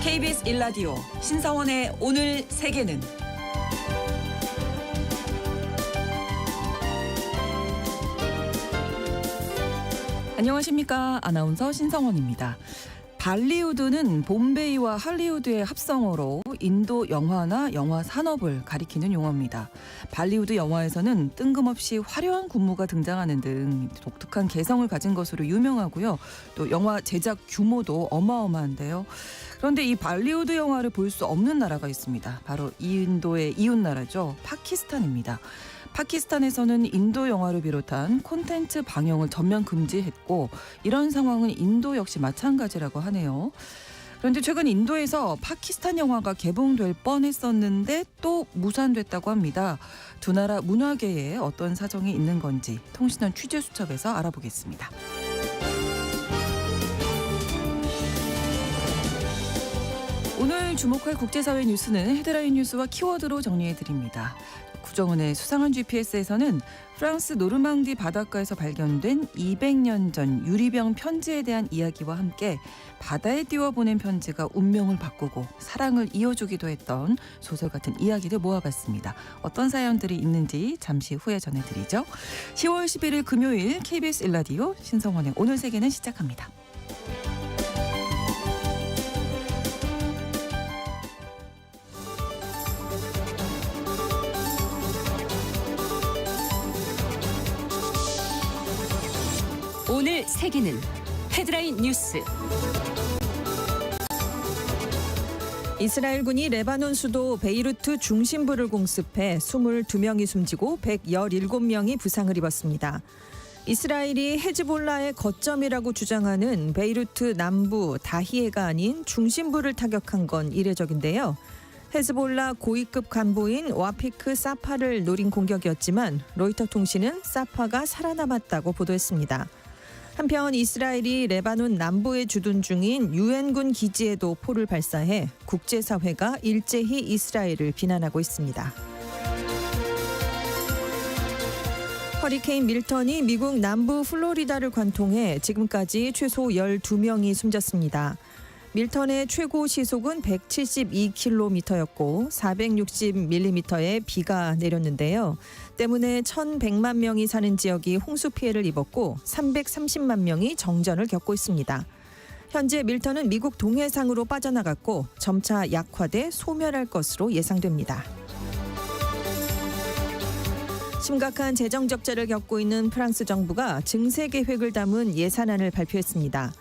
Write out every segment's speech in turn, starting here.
KBS 1라디오 신성원의 오늘 세계는 안녕하십니까. 아나운서 신성원입니다. 발리우드는 봄베이와 할리우드의 합성어로 인도 영화나 영화 산업을 가리키는 용어입니다. 발리우드 영화에서는 뜬금없이 화려한 군무가 등장하는 등 독특한 개성을 가진 것으로 유명하고요. 또 영화 제작 규모도 어마어마한데요. 그런데 이 발리우드 영화를 볼 수 없는 나라가 있습니다. 바로 인도의 이웃나라죠. 파키스탄입니다. 파키스탄에서는 인도 영화를 비롯한 콘텐츠 방영을 전면 금지했고 이런 상황은 인도 역시 마찬가지라고 하네요. 그런데 최근 인도에서 파키스탄 영화가 개봉될 뻔했었는데 또 무산됐다고 합니다. 두 나라 문화계에 어떤 사정이 있는 건지 통신원 취재수첩에서 알아보겠습니다. 오늘 주목할 국제사회 뉴스는 헤드라인 뉴스와 키워드로 정리해드립니다. 구정은의 수상한 GPS에서는 프랑스 노르망디 바닷가에서 발견된 200년 전 유리병 편지에 대한 이야기와 함께 바다에 띄워보낸 편지가 운명을 바꾸고 사랑을 이어주기도 했던 소설 같은 이야기를 모아봤습니다. 어떤 사연들이 있는지 잠시 후에 전해드리죠. 10월 11일 금요일 KBS 1라디오 신성원의 오늘 세계는 시작합니다. 오늘 세계는 헤드라인 뉴스. 이스라엘군이 레바논 수도 베이루트 중심부를 공습해 22명이 숨지고 117명이 부상을 입었습니다. 이스라엘이 헤즈볼라의 거점이라고 주장하는 베이루트 남부 다히에가 아닌 중심부를 타격한 건 이례적인데요. 헤즈볼라 고위급 간부인 와피크 사파를 노린 공격이었지만 로이터 통신은 사파가 살아남았다고 보도했습니다. 한편 이스라엘이 레바논 남부에 주둔 중인 유엔군 기지에도 포를 발사해 국제사회가 일제히 이스라엘을 비난하고 있습니다. 허리케인 밀턴이 미국 남부 플로리다를 관통해 지금까지 최소 12명이 숨졌습니다. 밀턴의 최고 시속은 172km였고 460mm의 비가 내렸는데요. 때문에 1,100만 명이 사는 지역이 홍수 피해를 입었고 330만 명이 정전을 겪고 있습니다. 현재 밀턴은 미국 동해상으로 빠져나갔고 점차 약화돼 소멸할 것으로 예상됩니다. 심각한 재정 적자를 겪고 있는 프랑스 정부가 증세 계획을 담은 예산안을 발표했습니다.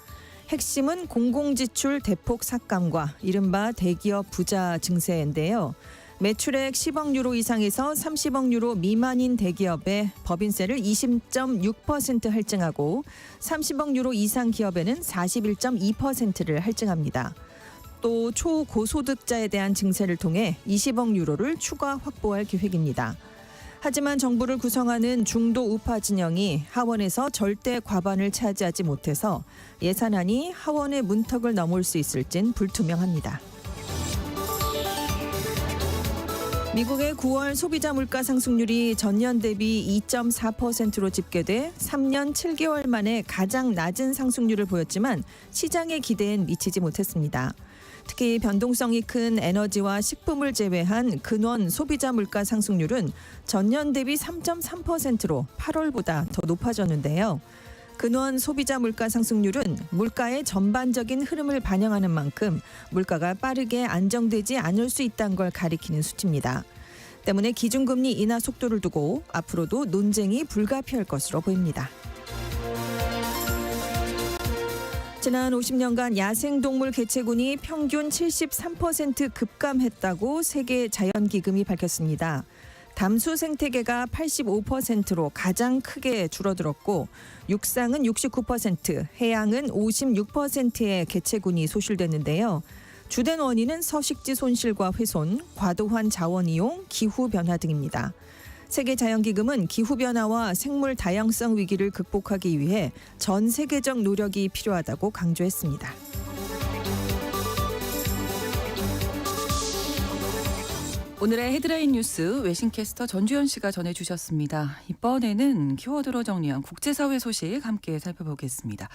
핵심은 공공지출 대폭 삭감과 이른바 대기업 부자 증세인데요. 매출액 10억 유로 이상에서 30억 유로 미만인 대기업에 법인세를 20.6% 할증하고 30억 유로 이상 기업에는 41.2%를 할증합니다. 또 초고소득자에 대한 증세를 통해 20억 유로를 추가 확보할 계획입니다. 하지만 정부를 구성하는 중도 우파 진영이 하원에서 절대 과반을 차지하지 못해서 예산안이 하원의 문턱을 넘을 수 있을진 불투명합니다. 미국의 9월 소비자 물가 상승률이 전년 대비 2.4%로 집계돼 3년 7개월 만에 가장 낮은 상승률을 보였지만 시장의 기대엔 미치지 못했습니다. 특히 변동성이 큰 에너지와 식품을 제외한 근원 소비자 물가 상승률은 전년 대비 3.3%로 8월보다 더 높아졌는데요. 근원 소비자 물가 상승률은 물가의 전반적인 흐름을 반영하는 만큼 물가가 빠르게 안정되지 않을 수 있다는 걸 가리키는 수치입니다. 때문에 기준금리 인하 속도를 두고 앞으로도 논쟁이 불가피할 것으로 보입니다. 지난 50년간 야생동물 개체군이 평균 73% 급감했다고 세계자연기금이 밝혔습니다. 담수 생태계가 85%로 가장 크게 줄어들었고 육상은 69%, 해양은 56%의 개체군이 소실됐는데요. 주된 원인은 서식지 손실과 훼손, 과도한 자원 이용, 기후변화 등입니다. 세계자연기금은 기후변화와 생물 다양성 위기를 극복하기 위해 전 세계적 노력이 필요하다고 강조했습니다. 오늘의 헤드라인 뉴스 외신캐스터 전주현 씨가 전해주셨습니다. 이번에는 키워드로 정리한 국제사회 소식 함께 살펴보겠습니다.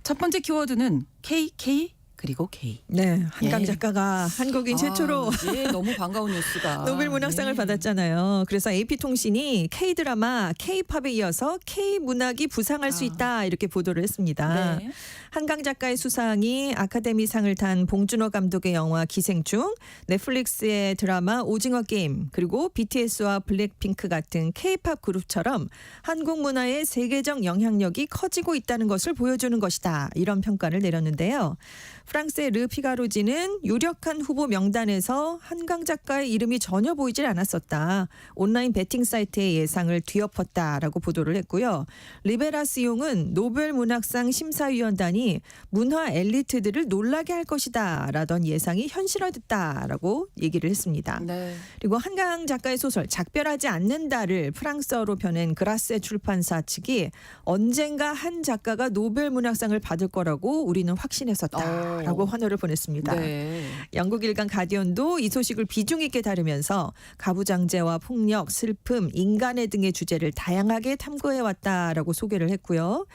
첫 번째 키워드는 KK 그리고 K. 네, 한강 예. 작가가 한국인 최초로 예, 너무 반가운 뉴스가. 노벨 문학상을 네. 받았잖아요. 그래서 AP통신이 K-드라마, K-팝에 이어서 K-문학이 부상할 수 있다 이렇게 보도를 했습니다. 네. 한강 작가의 수상이 아카데미상을 탄 봉준호 감독의 영화 기생충, 넷플릭스의 드라마 오징어 게임, 그리고 BTS와 블랙핑크 같은 K-팝 그룹처럼 한국 문화의 세계적 영향력이 커지고 있다는 것을 보여주는 것이다. 이런 평가를 내렸는데요. 프랑스의 르 피가로지는 유력한 후보 명단에서 한강 작가의 이름이 전혀 보이질 않았었다. 온라인 베팅 사이트의 예상을 뒤엎었다라고 보도를 했고요. 리베라스용은 노벨 문학상 심사위원단이 문화 엘리트들을 놀라게 할 것이다 라던 예상이 현실화됐다라고 얘기를 했습니다. 네. 그리고 한강 작가의 소설 작별하지 않는다를 프랑스어로 펴낸 그라세 출판사 측이 언젠가 한 작가가 노벨 문학상을 받을 거라고 우리는 확신했었다라고 환호를 보냈습니다. 네. 영국 일간 가디언도 이 소식을 비중 있게 다루면서 가부장제와 폭력, 슬픔, 인간애 등의 주제를 다양하게 탐구해왔다라고 소개를 했고요.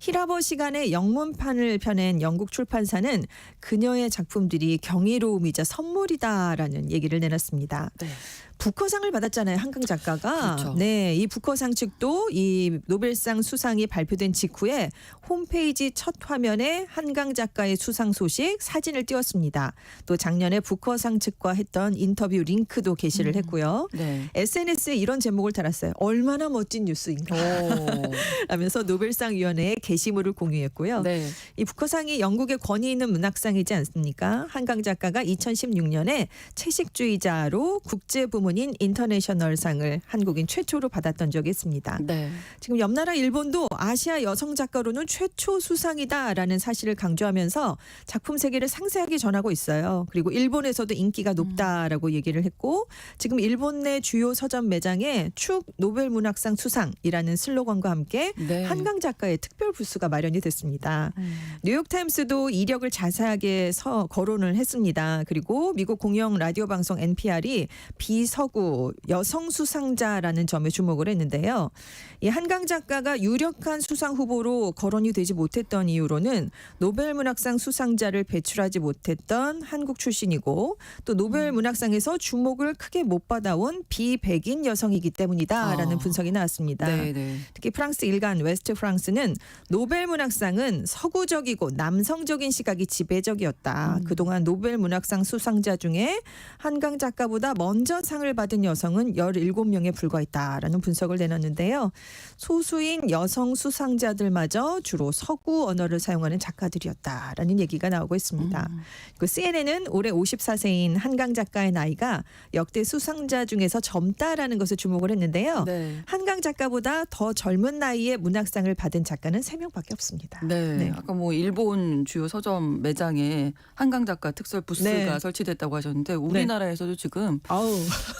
히라버 시간의 영문판을 펴낸 영국 출판사는 그녀의 작품들이 경이로움이자 선물이다라는 얘기를 내놨습니다. 네. 부커상을 받았잖아요, 한강 작가가. 그렇죠. 네, 이 부커상 측도 이 노벨상 수상이 발표된 직후에 홈페이지 첫 화면에 한강 작가의 수상 소식 사진을 띄웠습니다. 또 작년에 부커상 측과 했던 인터뷰 링크도 게시를 했고요. 네. SNS에 이런 제목을 달았어요. 얼마나 멋진 뉴스인가 오. 하면서 노벨상 위원회에 게시물을 공유했고요. 네. 이 부커상이 영국의 권위 있는 문학상이지 않습니까? 한강 작가가 2016년에 채식주의자로 국제 부문인 인터내셔널상을 한국인 최초로 받았던 적이 있습니다. 네. 지금 옆나라 일본도 아시아 여성 작가로는 최초 수상이다라는 사실을 강조하면서 작품 세계를 상세하게 전하고 있어요. 그리고 일본에서도 인기가 높다라고 얘기를 했고 지금 일본 내 주요 서점 매장에 축 노벨 문학상 수상이라는 슬로건과 함께 네. 한강 작가의 특별 부스가 마련이 됐습니다. 뉴욕타임스도 이력을 자세하게 거론을 했습니다. 그리고 미국 공영 라디오 방송 NPR이 비서구 여성 수상자라는 점에 주목을 했는데요. 이 한강 작가가 유력한 수상 후보로 거론이 되지 못했던 이유로는 노벨 문학상 수상자를 배출하지 못했던 한국 출신이고 또 노벨 문학상에서 주목을 크게 못 받아온 비백인 여성이기 때문이다라는 분석이 나왔습니다. 네, 네. 특히 프랑스 일간 웨스트 프랑스는 노벨 문학상은 서구적이고 남성적인 시각이 지배적이었다. 그동안 노벨 문학상 수상자 중에 한강 작가보다 먼저 상을 받은 여성은 17명에 불과했다라는 분석을 내놨는데요. 소수인 여성 수상자들마저 주로 서구 언어를 사용하는 작가들이었다라는 얘기가 나오고 있습니다. 그 CNN은 올해 54세인 한강 작가의 나이가 역대 수상자 중에서 젊다라는 것을 주목을 했는데요. 네. 한강 작가보다 더 젊은 나이에 문학상을 받은 작가는 3명밖에 없습니다. 네. 네. 아까 뭐 일본 주요 서점 매장에 한강 작가 특설 부스가 네. 설치됐다고 하셨는데 우리나라에서도 지금 아우.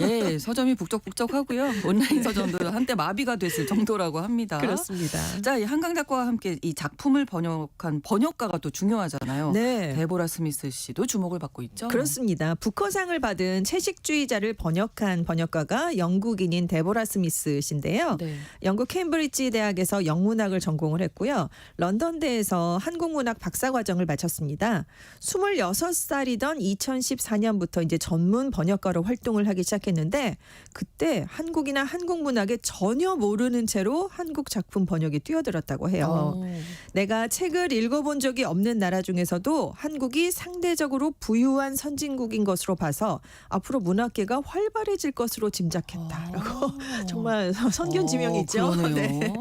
예, 서점이 북적북적하고요. 온라인 서점도 한때 마비가 됐을 정도라고 합니다. 그렇습니다. 자, 이 한강 작가와 함께 이 작품을 번역한 번역가가 또 중요하잖아요. 네. 데보라 스미스 씨도 주목을 받고 있죠. 그렇습니다. 부커상을 받은 채식주의자를 번역한 번역가가 영국인인 데보라 스미스 씨인데요. 네. 영국 케임브리지 대학에서 영문학을 전공을 했고요. 런던대에서 한국문학 박사과정을 마쳤습니다. 26살이던 2014년부터 이제 전문 번역가로 활동을 하기 시작했는데 그때 한국이나 한국 문학에 전혀 모르는 채로 한국 작품 번역에 뛰어들었다고 해요. 오. 내가 책을 읽어본 적이 없는 나라 중에서도 한국이 상대적으로 부유한 선진국인 것으로 봐서 앞으로 문학계가 활발해질 것으로 짐작했다라고 정말 선견지명이죠. 그러네요. 네.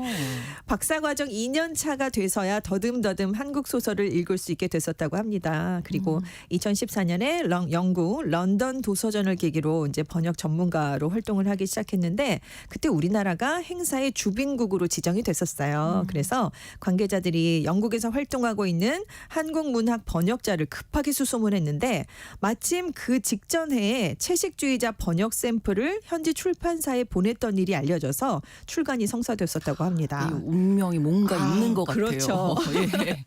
박사과정 2년 차가 돼서야 더듬더듬 한국 소설을 읽을 수 있게 됐었다고 합니다. 그리고 2014년에 영국 런던 도서전을 계기로 이제 번역 전문가로 활동을 하기 시작했는데 그때 우리나라가 행사의 주빈국으로 지정이 됐었어요. 그래서 관계자들이 영국에서 활동하고 있는 한국 문학 번역자를 급하게 수소문했는데 마침 그 직전 해에 채식주의자 번역 샘플을 현지 출판사에 보냈던 일이 알려져서 출간이 성사됐었다고 합니다. 이 운명이 뭔가 맞는 것 같아요. 그렇죠. 예.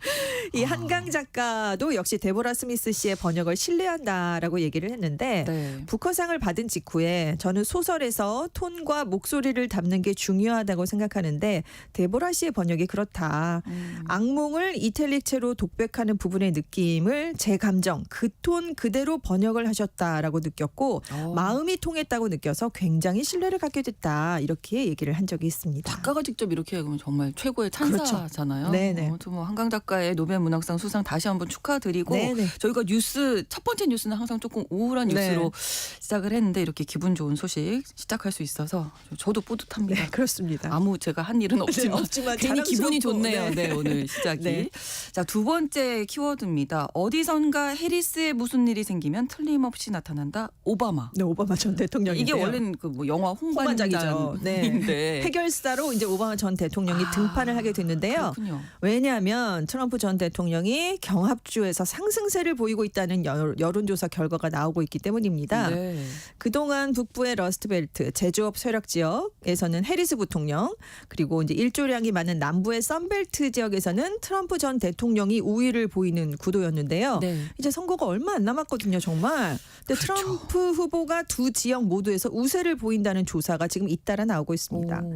이 한강 작가도 역시 데보라 스미스 씨의 번역을 신뢰한다라고 얘기를 했는데 네. 부커상을 받은 직후에 저는 소설에서 톤과 목소리를 담는 게 중요하다고 생각하는데 데보라 씨의 번역이 그렇다. 악몽을 이탈릭체로 독백하는 부분의 느낌을 제 감정, 그 톤 그대로 번역을 하셨다라고 느꼈고 마음이 통했다고 느껴서 굉장히 신뢰를 갖게 됐다. 이렇게 얘기를 한 적이 있습니다. 작가가 직접 이렇게 하면 정말 최고의 찬사잖아요. 그렇죠. 네네. 아무튼 뭐 한강 작가의 노벨 문학상 수상 다시 한번 축하드리고 네네. 저희가 뉴스 첫 번째 뉴스는 항상 조금 우울한 뉴스로 시작을 했는데 이렇게 기분 좋은 소식 시작할 수 있어서 저도 뿌듯합니다. 네, 그렇습니다. 아무 제가 한 일은 없지만, 없지만 괜히 기분이 자랑스럽고, 좋네요. 네. 네, 오늘 시작이. 네. 자, 두 번째 키워드입니다. 어디선가 해리스에 무슨 일이 생기면 틀림없이 나타난다. 오바마. 네, 오바마 전 대통령인데요. 이게 원래는 그 뭐 영화 홍반장이죠. 네. 홍반장인데 해결사로 이제 오바마 전 대통령이 등판을 하게 됐는데요. 그렇군요. 왜냐하면 트럼프 전 대통령이 경합주에서 상승세를 보이고 있다는 여론조사 결과가 나오고 있기 때문입니다. 네. 그동안 북부의 러스트벨트 제조업 쇠락 지역에서는 해리스 부통령, 그리고 이제 일조량이 많은 남부의 썬벨트 지역에서는 트럼프 전 대통령이 우위를 보이는 구도였는데요. 네. 이제 선거가 얼마 안 남았거든요, 정말. 근데 그렇죠. 트럼프 후보가 두 지역 모두에서 우세를 보인다는 조사가 지금 잇따라 나오고 있습니다. 오.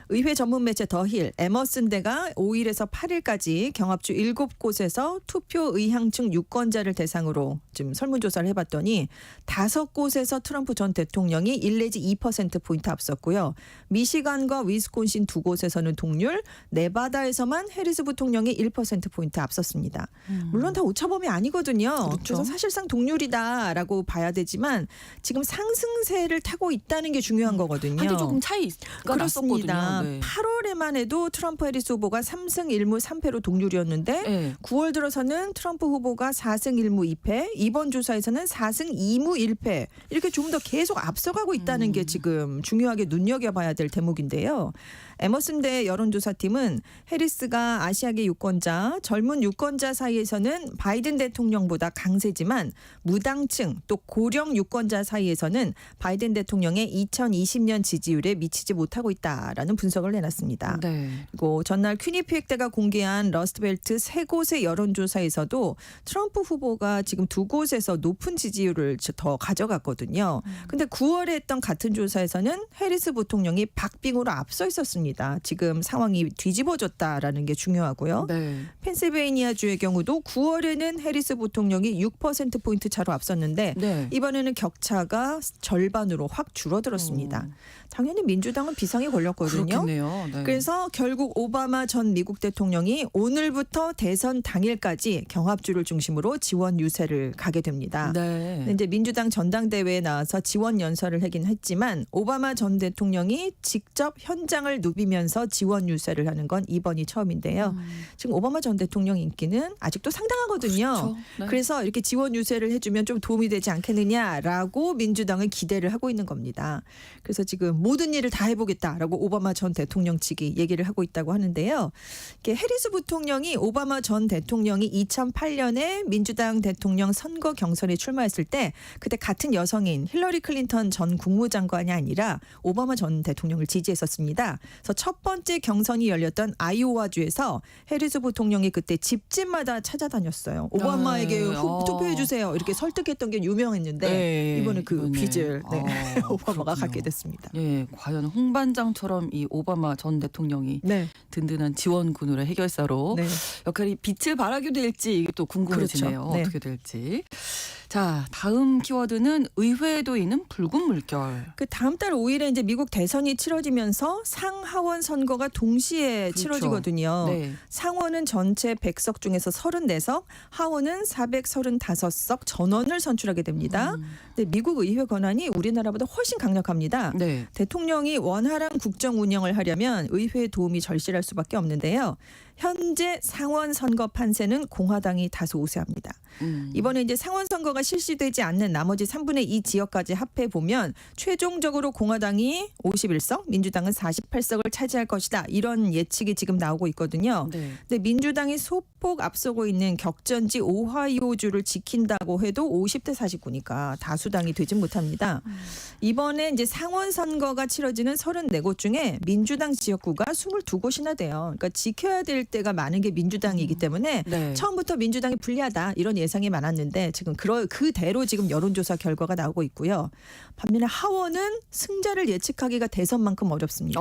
의회 전문 매체 더힐, 에머슨 대가 5일에서 8일까지 경합주 7곳에서 투표 의향층 유권자를 대상으로 지금 설문조사를 해봤더니 5곳에서 트럼프 전 대통령이 1 내지 2%포인트 앞섰고요. 미시간과 위스콘신 2곳에서는 동률, 네바다에서만 해리스 부통령이 1%포인트 앞섰습니다. 물론 다 오차범위 아니거든요. 그렇죠. 그래서 사실상 동률이다라고 봐야 되지만 지금 상승세를 타고 있다는 게 중요한 거거든요. 한때 조금 차이가 그렇습니다. 났었거든요. 네. 8월에만 해도 트럼프 해리스 후보가 3승 1무 3패로 동률이었는데 네. 9월 들어서는 트럼프 후보가 4승 1무 2패, 이번 조사에서는 4승 2무 1패 이렇게 좀 더 계속 앞서가고 있다는 게 지금 중요하게 눈여겨봐야 될 대목인데요. 에머슨 대 여론조사팀은 해리스가 아시아계 유권자, 젊은 유권자 사이에서는 바이든 대통령보다 강세지만 무당층 또 고령 유권자 사이에서는 바이든 대통령의 2020년 지지율에 미치지 못하고 있다라는 분석을 내놨습니다. 네. 그리고 전날 퀴니피엑대가 공개한 러스트벨트 3곳의 여론조사에서도 트럼프 후보가 지금 2곳에서 높은 지지율을 더 가져갔거든요. 근데 9월에 했던 같은 조사에서는 해리스 부통령이 박빙으로 앞서 있었습니다. 지금 상황이 뒤집어졌다라는 게 중요하고요. 네. 펜실베이니아주의 경우도 9월에는 해리스 부통령이 6%포인트 차로 앞섰는데 네. 이번에는 격차가 절반으로 확 줄어들었습니다. 당연히 민주당은 비상이 걸렸거든요. 그렇겠네요. 네. 그래서 결국 오바마 전 미국 대통령이 오늘부터 대선 당일까지 경합주를 중심으로 지원 유세를 가게 됩니다. 네. 근데 이제 민주당 전당대회에 나와서 지원 연설을 하긴 했지만 오바마 전 대통령이 직접 현장을 누비면서 지원 유세를 하는 건 이번이 처음인데요. 지금 오바마 전 대통령 인기는 아직도 상당하거든요. 그렇죠. 네. 그래서 이렇게 지원 유세를 해주면 좀 도움이 되지 않겠느냐라고 민주당은 기대를 하고 있는 겁니다. 그래서 지금 모든 일을 다 해보겠다라고 오바마 전 대통령 측이 얘기를 하고 있다고 하는데요. 이렇게 해리스 부통령이 오바마 전 대통령이 2008년에 민주당 대통령 선거 경선에 출마했을 때 그때 같은 여성인 힐러리 클린턴 전 국무장관이 아니라 오바마 전 대통령을 지지했었습니다. 그래서 첫 번째 경선이 열렸던 아이오와주에서 해리스 부통령이 그때 집집마다 찾아다녔어요. 오바마에게 투표해 주세요. 이렇게 설득했던 게 유명했는데 네. 이번에 그 이번에. 빚을 오바마가 그렇군요. 갖게 됐습니다. 예, 과연 홍반장처럼 이 오바마 전 대통령이 네. 든든한 지원군으로의 해결사로 네. 역할이 빛을 발하게 될지 이게 또 궁금해지네요. 그렇죠. 네. 어떻게 될지. 자, 다음 키워드는 의회에도 있는 붉은 물결. 그 다음 달 5일에 이제 미국 대선이 치러지면서 상하원 선거가 동시에 그렇죠. 치러지거든요. 네. 상원은 전체 100석 중에서 34석, 하원은 435석 전원을 선출하게 됩니다. 근데 미국 의회 권한이 우리나라보다 훨씬 강력합니다. 네. 대통령이 원활한 국정 운영을 하려면 의회의 도움이 절실할 수밖에 없는데요. 현재 상원 선거 판세는 공화당이 다소 우세합니다. 이번에 이제 상원 선거가 실시되지 않는 나머지 3분의 2 지역까지 합해 보면 최종적으로 공화당이 51석, 민주당은 48석을 차지할 것이다. 이런 예측이 지금 나오고 있거든요. 네. 근데 민주당이 소폭 앞서고 있는 격전지 오하이오주를 지킨다고 해도 50대 49니까 다수당이 되진 못합니다. 이번에 이제 상원 선거가 치러지는 34곳 중에 민주당 지역구가 22곳이나 돼요. 그러니까 지켜야 될 걸릴 때가 많은 게 민주당이기 때문에 네. 처음부터 민주당이 불리하다 이런 예상이 많았는데 지금 그대로 지금 여론조사 결과가 나오고 있고요. 반면에 하원은 승자를 예측하기가 대선만큼 어렵습니다.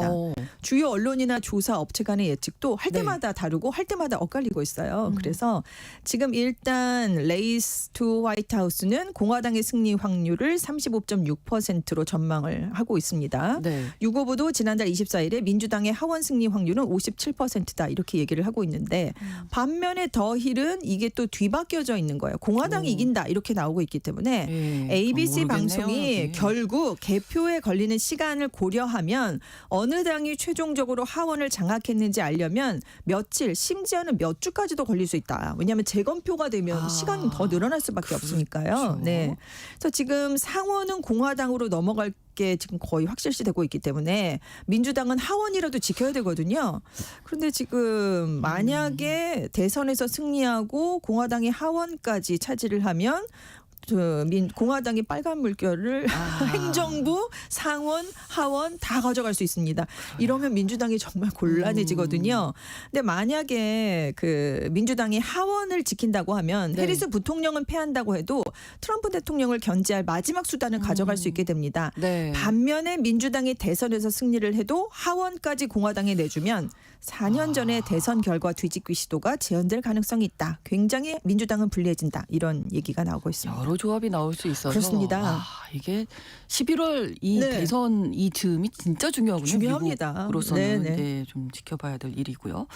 주요 언론이나 조사 업체 간의 예측도 할 때마다 다르고 할 때마다 엇갈리고 있어요. 그래서 지금 일단 레이스 투 화이트하우스는 공화당의 승리 확률을 35.6%로 전망을 하고 있습니다. 네. 유고보도 지난달 24일에 민주당의 하원 승리 확률은 57%다 이렇게 얘기를 하고 있는데 반면에 더 힐은 이게 또 뒤바뀌어져 있는 거예요. 공화당이 이긴다 이렇게 나오고 있기 때문에 ABC 방송이 결국 개표에 걸리는 시간을 고려하면 어느 당이 최종적으로 하원을 장악했는지 알려면 며칠 심지어는 몇 주까지도 걸릴 수 있다. 왜냐하면 재검표가 되면 시간이 더 늘어날 수밖에 없으니까요. 네. 그래서 지금 상원은 공화당으로 넘어갈 게 지금 거의 확실시되고 있기 때문에 민주당은 하원이라도 지켜야 되거든요. 그런데 지금 만약에 대선에서 승리하고 공화당이 하원까지 차지를 하면 공화당이 빨간 물결을 행정부, 상원, 하원 다 가져갈 수 있습니다. 이러면 민주당이 정말 곤란해지거든요. 근데 만약에 그 민주당이 하원을 지킨다고 하면 해리스 부통령은 패한다고 해도 트럼프 대통령을 견제할 마지막 수단을 가져갈 수 있게 됩니다. 네. 반면에 민주당이 대선에서 승리를 해도 하원까지 공화당에 내주면 4년 전에 대선 결과 뒤집기 시도가 재현될 가능성이 있다. 굉장히 민주당은 불리해진다. 이런 얘기가 나오고 있습니다. 여러 조합이 나올 수 있어서 그렇습니다. 이게 11월 이 대선 이 즈음이 진짜 중요하군요. 중요합니다. 미국으로서는 이제 좀 지켜봐야 될 일이고요.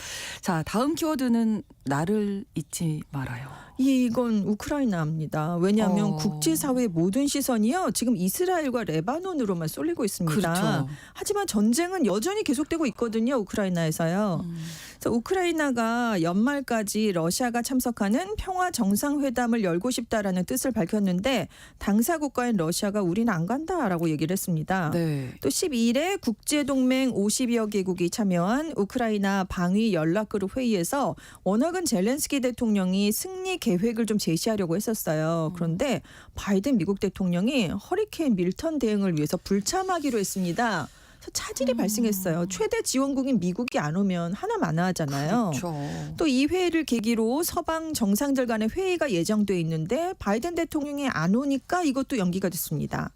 자, 다음 키워드는 나를 잊지 말아요. 이건 우크라이나입니다. 왜냐하면 국제사회의 모든 시선이요. 지금 이스라엘과 레바논으로만 쏠리고 있습니다. 그렇죠. 하지만 전쟁은 여전히 계속되고 있거든요. 우크라이나에서요. 그래서 우크라이나가 연말까지 러시아가 참석하는 평화 정상회담을 열고 싶다라는 뜻을 밝혔는데 당사 국가인 러시아가 우리는 안 간다라고 얘기를 했습니다. 네. 또 12일에 국제동맹 50여 개국이 참여한 우크라이나 방위 연락그룹 회의에서 워낙은 젤렌스키 대통령이 승리 계획을 좀 제시하려고 했었어요. 그런데 바이든 미국 대통령이 허리케인 밀턴 대응을 위해서 불참하기로 했습니다. 그래서 차질이 발생했어요. 최대 지원국인 미국이 안 오면 하나마나하잖아요. 그렇죠. 또 이 회의를 계기로 서방 정상들 간의 회의가 예정돼 있는데 바이든 대통령이 안 오니까 이것도 연기가 됐습니다.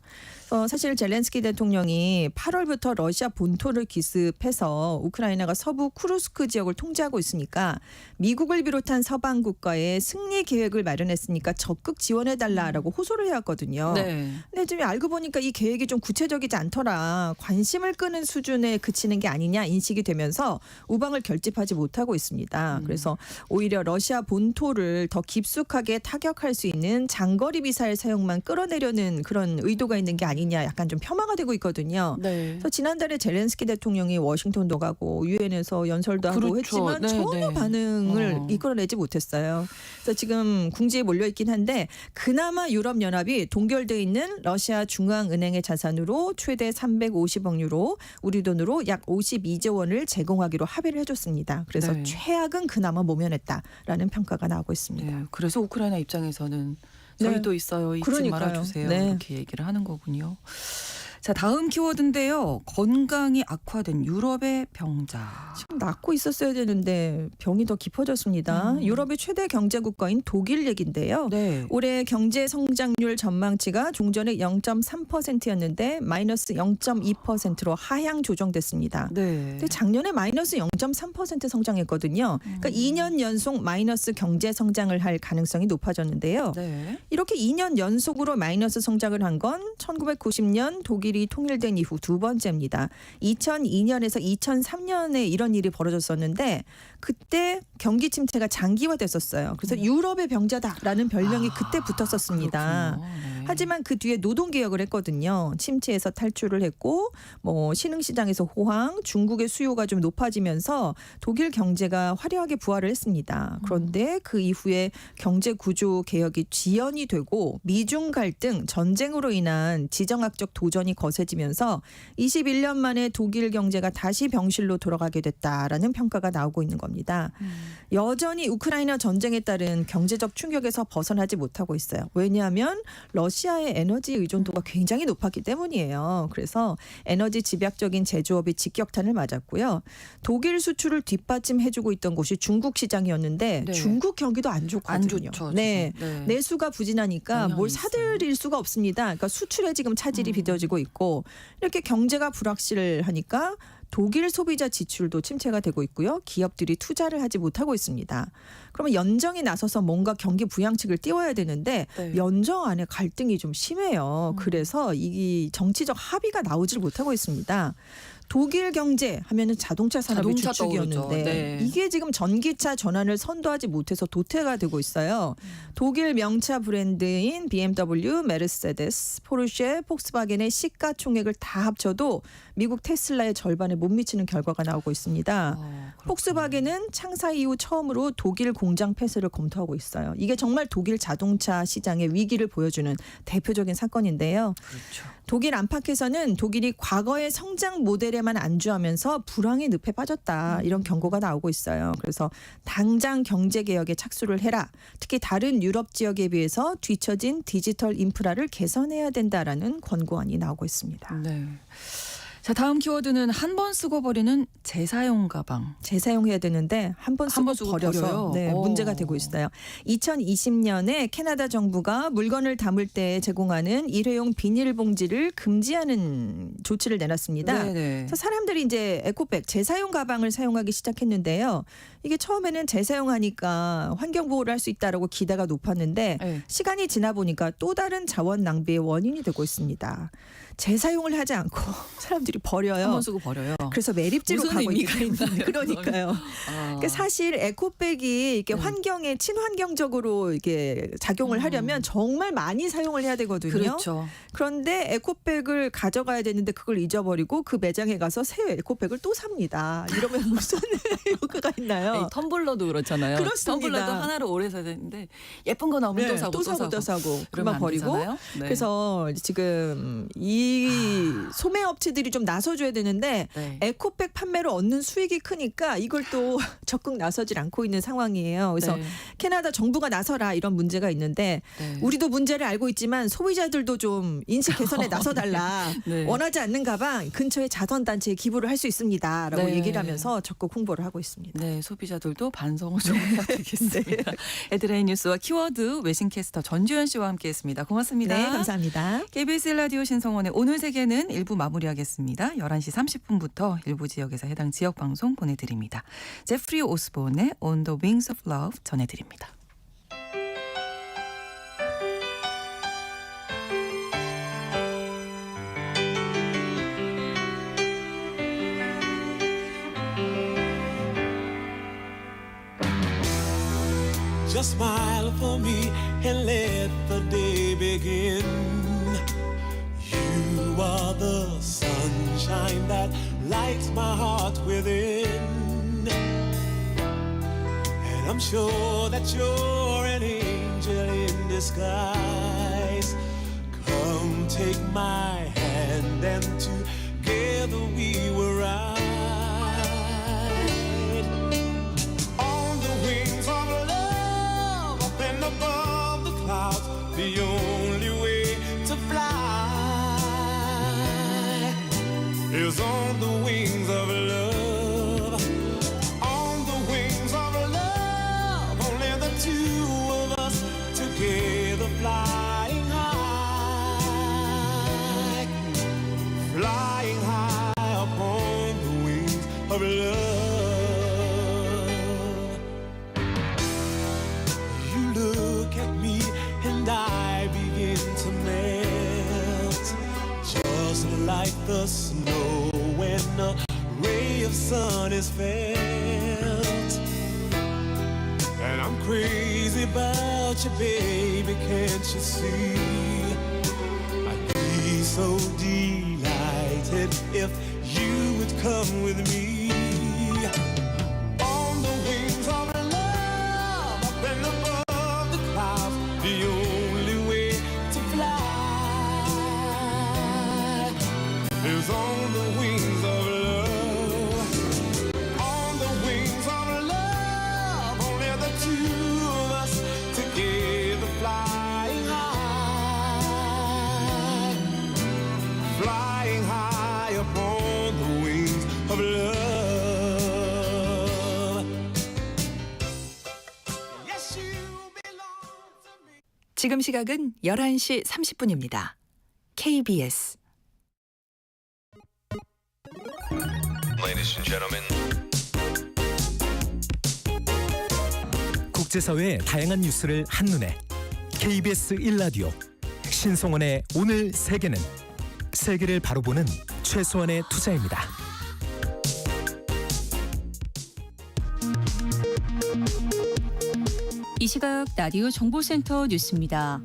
사실 젤렌스키 대통령이 8월부터 러시아 본토를 기습해서 우크라이나가 서부 쿠르스크 지역을 통제하고 있으니까 미국을 비롯한 서방 국가에 승리 계획을 마련했으니까 적극 지원해달라라고 호소를 해왔거든요. 네. 근데 지금 알고 보니까 이 계획이 좀 구체적이지 않더라. 관심을 끄는 수준에 그치는 게 아니냐 인식이 되면서 우방을 결집하지 못하고 있습니다. 그래서 오히려 러시아 본토를 더 깊숙하게 타격할 수 있는 장거리 미사일 사용만 끌어내려는 그런 의도가 있는 게 아니냐 약간 좀 폄하가 되고 있거든요. 네. 그래서 지난달에 젤렌스키 대통령이 워싱턴도 가고 유엔에서 연설도 하고 그렇죠. 했지만 네, 전혀 네. 반응을 이끌어내지 못했어요. 그래서 지금 궁지에 몰려 있긴 한데 그나마 유럽연합이 동결돼 있는 러시아 중앙은행의 자산으로 최대 350억 유로 우리 돈으로 약 52조 원을 제공하기로 합의를 해줬습니다. 그래서 네. 최악은 그나마 모면했다라는 평가가 나오고 있습니다. 네. 그래서 우크라이나 입장에서는 저희도 있어요. 잊지 그러니까요. 말아주세요. 네. 이렇게 얘기를 하는 거군요. 자, 다음 키워드인데요. 건강이 악화된 유럽의 병자. 지금 낫고 있었어야 되는데 병이 더 깊어졌습니다. 유럽의 최대 경제 국가인 독일 얘긴데요. 네. 올해 경제 성장률 전망치가 종전에 0.3%였는데 마이너스 0.2%로 하향 조정됐습니다. 네. 근데 작년에 마이너스 0.3% 성장했거든요. 그러니까 2년 연속 마이너스 경제 성장을 할 가능성이 높아졌는데요. 네. 이렇게 2년 연속으로 마이너스 성장을 한 건 1990년 독일이 통일된 이후 두 번째입니다. 2002년에서 2003년에 이런 일이 벌어졌었는데 그때 경기 침체가 장기화됐었어요. 그래서 유럽의 병자다라는 별명이 그때 붙었었습니다. 그렇군요. 네. 하지만 그 뒤에 노동개혁을 했거든요. 침체에서 탈출을 했고 신흥시장에서 호황, 중국의 수요가 좀 높아지면서 독일 경제가 화려하게 부활을 했습니다. 그런데 그 이후에 경제 구조 개혁이 지연이 되고 미중 갈등, 전쟁으로 인한 지정학적 도전이 거세지면서 21년 만에 독일 경제가 다시 병실로 돌아가게 됐다라는 평가가 나오고 있는 겁니다. 여전히 우크라이나 전쟁에 따른 경제적 충격에서 벗어나지 못하고 있어요. 왜냐하면 러시아 러시아의 에너지 의존도가 굉장히 높았기 때문이에요. 그래서 에너지 집약적인 제조업이 직격탄을 맞았고요. 독일 수출을 뒷받침해주고 있던 곳이 중국 시장이었는데 네. 중국 경기도 안 좋거든요. 안 좋죠. 네. 지금. 네. 내수가 부진하니까 영향이 뭘 있어요. 사들일 수가 없습니다. 그러니까 수출에 지금 차질이 빚어지고 있고 이렇게 경제가 불확실하니까 독일 소비자 지출도 침체가 되고 있고요. 기업들이 투자를 하지 못하고 있습니다. 그러면 연정이 나서서 뭔가 경기 부양책을 띄워야 되는데 네. 연정 안에 갈등이 좀 심해요. 그래서 이 정치적 합의가 나오질 못하고 있습니다. 독일 경제 하면은 자동차 산업이 자동차 주축이었는데 떠오르죠. 네. 이게 지금 전기차 전환을 선도하지 못해서 도태가 되고 있어요. 독일 명차 브랜드인 BMW, 메르세데스, 포르쉐, 폭스바겐의 시가총액을 다 합쳐도 미국 테슬라의 절반에 못 미치는 결과가 나오고 있습니다. 그렇군요. 폭스바겐은 창사 이후 처음으로 독일 공장 폐쇄를 검토하고 있어요. 이게 정말 독일 자동차 시장의 위기를 보여주는 대표적인 사건인데요. 그렇죠. 독일 안팎에서는 독일이 과거의 성장 모델에만 안주하면서 불황의 늪에 빠졌다 이런 경고가 나오고 있어요. 그래서 당장 경제 개혁에 착수를 해라. 특히 다른 유럽 지역에 비해서 뒤처진 디지털 인프라를 개선해야 된다라는 권고안이 나오고 있습니다. 네. 자, 다음 키워드는 한 번 쓰고 버리는 재사용 가방. 재사용해야 되는데 한 번 쓰고 쓰고 버려서 버려요? 네, 오. 문제가 되고 있어요. 2020년에 캐나다 정부가 물건을 담을 때 제공하는 일회용 비닐봉지를 금지하는 조치를 내놨습니다. 네네. 그래서 사람들이 이제 에코백 재사용 가방을 사용하기 시작했는데요. 이게 처음에는 재사용하니까 환경 보호를 할 수 있다라고 기대가 높았는데 네. 시간이 지나 보니까 또 다른 자원 낭비의 원인이 되고 있습니다. 재사용을 하지 않고 사람들이 버려요. 한 번 쓰고 버려요. 그래서 매립지로 무슨 가고 의미가 있는 있나요? 그러니까요. 그러니까 사실 에코백이 이렇게 네. 환경에 친환경적으로 이렇게 작용을 하려면 정말 많이 사용을 해야 되거든요. 그렇죠. 그런데 에코백을 가져가야 되는데 그걸 잊어버리고 그 매장에 가서 새 에코백을 또 삽니다. 이러면 무슨 효과가 있나요? 네, 텀블러도 그렇잖아요. 그렇습니다. 텀블러도 하나로 오래 사야 되는데 예쁜 거 나오면 네, 또 사고 또 사고 그러면 그만 안 버리고 되잖아요. 네. 그래서 지금 이 소매 업체들이 좀 나서줘야 되는데 네. 에코백 판매로 얻는 수익이 크니까 이걸 또 적극 나서질 않고 있는 상황이에요. 그래서 네. 캐나다 정부가 나서라 이런 문제가 있는데 네. 우리도 문제를 알고 있지만 소비자들도 좀 인식 개선에 나서달라. 네. 원하지 않는 가방 근처에 자선단체에 기부를 할 수 있습니다라고 네. 얘기를 하면서 적극 홍보를 하고 있습니다. 네, 소비자들도 반성을 좀 해야 되겠습니다. 헤드라인 뉴스와 키워드 외신캐스터 전주현 씨와 함께했습니다. 고맙습니다. 네, 감사합니다. KBS 라디오 신성원의 오늘 세계는 일부 마무리하겠습니다. 11시 30분부터 일부 지역에서 해당 지역 방송 보내드립니다. 제프리 오스본의 On the Wings of Love 전해드립니다. Just smile for me and let the day begin. You are the sunshine that lights my heart within. And I'm sure that you're an angel in disguise. Come take my hand and together we will ride. On the wings of love, up and above the clouds, the only way to fly is on the wings of love. On the wings of love, only the two of us together flying high, flying high upon the wings of love. You look at me and I begin to melt, just like the snow when a ray of sun is felt. And I'm crazy about you, baby, can't you see? I'd be so delighted if you would come with me. On the wings of love, up and above the clouds, the only way to fly is on the wings of love. On the wings of love, only the two of us together flying high, 지금 시각은 11시 30분입니다. KBS Ladies and gentlemen. 국제사회의 다양한 뉴스를 한눈에 KBS 1라디오 신성원의 오늘 세계는 세계를 바로 보는 최소한의 투자입니다. 이 시각 라디오 정보센터 뉴스입니다.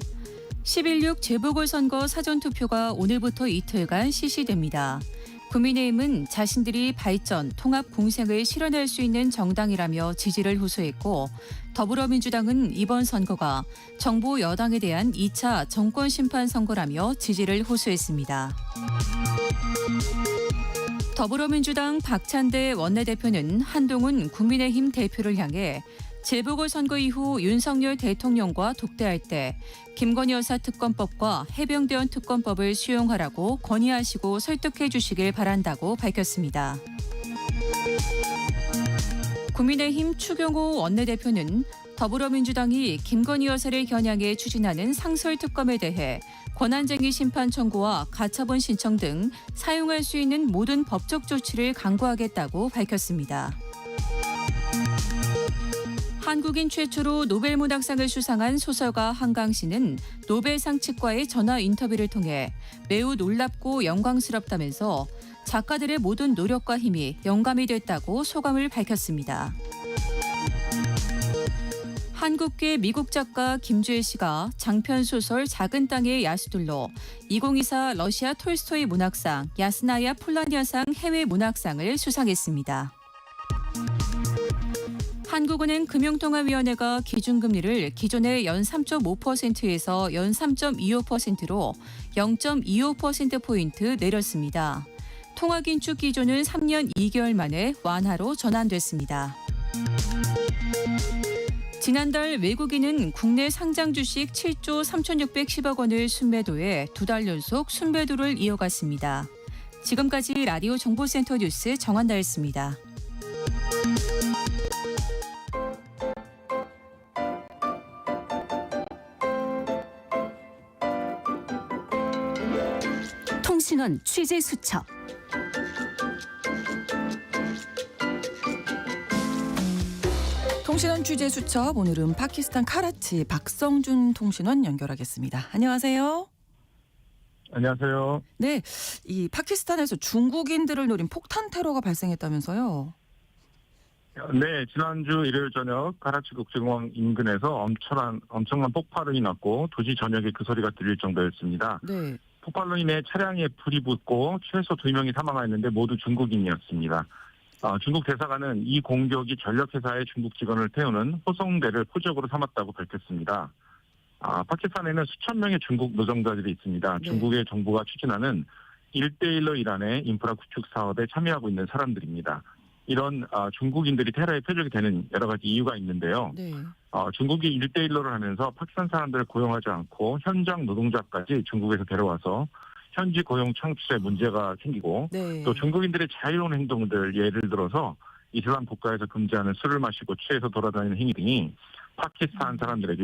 11.6 재보궐선거 사전투표가 오늘부터 이틀간 실시됩니다. 국민의힘은 자신들이 발전, 통합 공생을 실현할 수 있는 정당이라며 지지를 호소했고, 더불어민주당은 이번 선거가 정부 여당에 대한 2차 정권 심판 선거라며 지지를 호소했습니다. 더불어민주당 박찬대 원내대표는 한동훈 국민의힘 대표를 향해 재보궐선거 이후 윤석열 대통령과 독대할 때 김건희 여사 특검법과 해병대원 특검법을 수용하라고 건의하시고 설득해 주시길 바란다고 밝혔습니다. 국민의힘 추경호 원내대표는 더불어민주당이 김건희 여사를 겨냥해 추진하는 상설특검에 대해 권한쟁의 심판 청구와 가처분 신청 등 사용할 수 있는 모든 법적 조치를 강구하겠다고 밝혔습니다. 한국인 최초로 노벨문학상을 수상한 소설가 한강 씨는 노벨상 측과의 전화 인터뷰를 통해 매우 놀랍고 영광스럽다면서 작가들의 모든 노력과 힘이 영감이 됐다고 소감을 밝혔습니다. 한국계 미국 작가 김주혜 씨가 장편 소설 작은 땅의 야수들로 2024 러시아 톨스토이 문학상 야스나야 폴라니아상 해외 문학상을 수상했습니다. 한국은행 금융통화위원회가 기준금리를 기존의 연 3.5%에서 연 3.25%로 0.25%포인트 내렸습니다. 통화긴축 기조는 3년 2개월 만에 완화로 전환됐습니다. 지난달 외국인은 국내 상장 주식 7조 3,610억 원을 순매도해 두 달 연속 순매도를 이어갔습니다. 지금까지 라디오 정보센터 뉴스 정한다였습니다. 통신원 취재 수첩. 통신원 취재 수첩, 오늘은 파키스탄 카라치 박성준 통신원 연결하겠습니다. 안녕하세요. 안녕하세요. 네, 이 파키스탄에서 중국인들을 노린 폭탄 테러가 발생했다면서요? 네, 지난주 일요일 저녁 카라치 국제공항 인근에서 엄청난 폭발음이 났고 도시 전역에 그 소리가 들릴 정도였습니다. 네. 폭발로 인해 차량에 불이 붙고 최소 2명이 사망했는데 모두 중국인이었습니다. 중국 대사관은 이 공격이 전력회사의 중국 직원을 태우는 호송대를 포적으로 삼았다고 밝혔습니다. 파키스탄에는 수천 명의 중국 노동자들이 있습니다. 네. 중국의 정부가 추진하는 1대1로 이란의 인프라 구축 사업에 참여하고 있는 사람들입니다. 이런 중국인들이 테러의 표적이 되는 여러 가지 이유가 있는데요. 네. 중국이 1대1로를 하면서 파키스탄 사람들을 고용하지 않고 현장 노동자까지 중국에서 데려와서 현지 고용 창출에 문제가 생기고 네. 또 중국인들의 자유로운 행동들, 예를 들어서 이슬람 국가에서 금지하는 술을 마시고 취해서 돌아다니는 행위 등이 파키스탄 사람들에게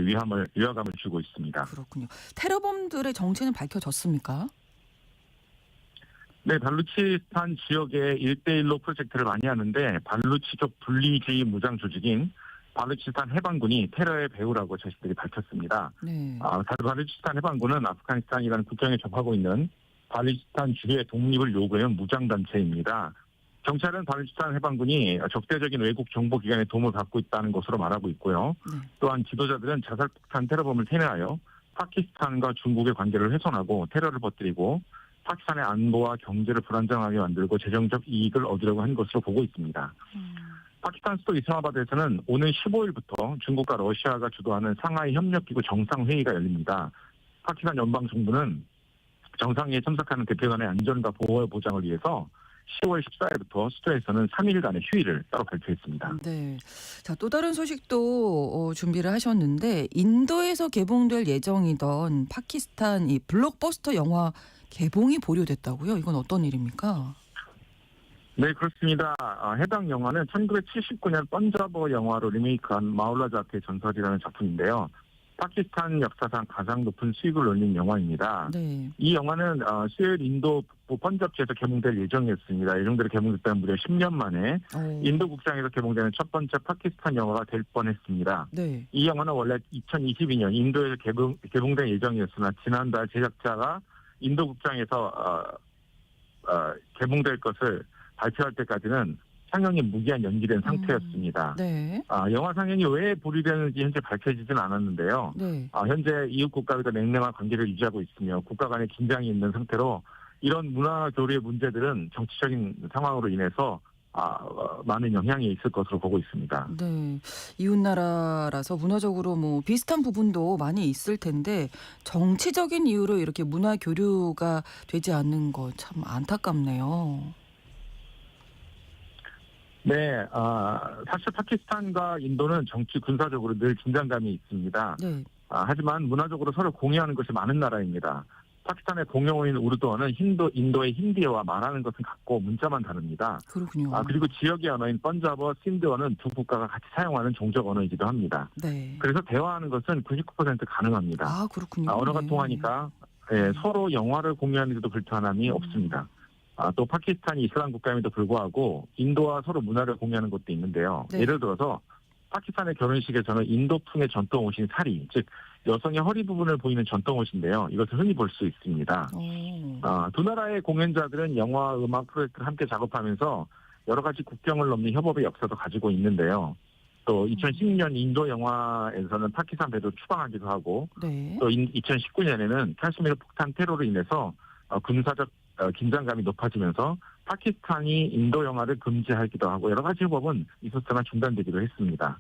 위화감을 주고 있습니다. 그렇군요. 테러범들의 정체는 밝혀졌습니까? 네, 발루치스탄 지역에 1대1로 프로젝트를 많이 하는데 발루치족 분리주의 무장 조직인 발루치스탄 해방군이 테러의 배후라고 자신들이 밝혔습니다. 네. 발루치스탄 해방군은 아프가니스탄이라는 국경에 접하고 있는 발루치스탄 주의 독립을 요구하는 무장단체입니다. 경찰은 발루치스탄 해방군이 적대적인 외국 정보기관의 도움을 받고 있다는 것으로 말하고 있고요. 네. 또한 지도자들은 자살폭탄 테러범을 세뇌하여 파키스탄과 중국의 관계를 훼손하고 테러를 퍼뜨리고 파키스탄의 안보와 경제를 불안정하게 만들고 재정적 이익을 얻으려고 한 것으로 보고 있습니다. 파키스탄 수도 이슬라마바드에서는 오늘 15일부터 중국과 러시아가 주도하는 상하이 협력기구 정상회의가 열립니다. 파키스탄 연방정부는 정상회의에 참석하는 대표단의 안전과 보호 보장을 위해서 10월 14일부터 수도에서는 3일간의 휴일을 따로 발표했습니다. 네. 자, 또 다른 소식도 준비를 하셨는데, 인도에서 개봉될 예정이던 파키스탄 이 블록버스터 영화 개봉이 보류됐다고요? 이건 어떤 일입니까? 네, 그렇습니다. 해당 영화는 1979년 번자버 영화로 리메이크한 마울라 자트의 전설이라는 작품인데요. 파키스탄 역사상 가장 높은 수익을 올린 영화입니다. 네. 이 영화는 수요일 인도 북부 펀잡주에서 개봉될 예정이었습니다. 예정대로 개봉됐다면 무려 10년 만에 인도 국장에서 개봉되는 첫 번째 파키스탄 영화가 될 뻔했습니다. 네. 이 영화는 원래 2022년 인도에서 개봉될 예정이었으나 지난달 제작자가 인도 국장에서 개봉될 것을 발표할 때까지는 상영이 무기한 연기된 상태였습니다. 네. 영화 상영이 왜 보류되는지 현재 밝혀지진 않았는데요. 네. 현재 이웃 국가들과 냉랭한 관계를 유지하고 있으며 국가 간의 긴장이 있는 상태로 이런 문화 교류의 문제들은 정치적인 상황으로 인해서 많은 영향이 있을 것으로 보고 있습니다. 네. 이웃 나라라서 문화적으로 뭐 비슷한 부분도 많이 있을 텐데 정치적인 이유로 이렇게 문화 교류가 되지 않는 거 참 안타깝네요. 네, 사실 파키스탄과 인도는 정치 군사적으로 늘 긴장감이 있습니다. 네. 하지만 문화적으로 서로 공유하는 것이 많은 나라입니다. 파키스탄의 공용어인 우르두어는 인도의 힌디어와 말하는 것은 같고 문자만 다릅니다. 그렇군요. 그리고 지역의 언어인 펀자브와 신드어는 두 국가가 같이 사용하는 종족 언어이기도 합니다. 네. 그래서 대화하는 것은 99% 가능합니다. 그렇군요. 언어가 네. 통하니까 서로 영화를 공유하는데도 불편함이 없습니다. 또 파키스탄이 이슬람 국가임에도 불구하고 인도와 서로 문화를 공유하는 것도 있는데요. 네. 예를 들어서 파키스탄의 결혼식에서는 인도풍의 전통 옷인 사리, 즉 여성의 허리 부분을 보이는 전통 옷인데요. 이것을 흔히 볼 수 있습니다. 두 나라의 공연자들은 영화, 음악 프로젝트를 함께 작업하면서 여러 가지 국경을 넘는 협업의 역사도 가지고 있는데요. 또 2010년 인도 영화에서는 파키스탄 배도 추방하기도 하고 네. 또 2019년에는 카슈미르 폭탄 테러로 인해서 군사적 긴장감이 높아지면서 파키스탄이 인도 영화를 금지하기도 하고 여러 가지 협업은 있었으나 중단되기도 했습니다.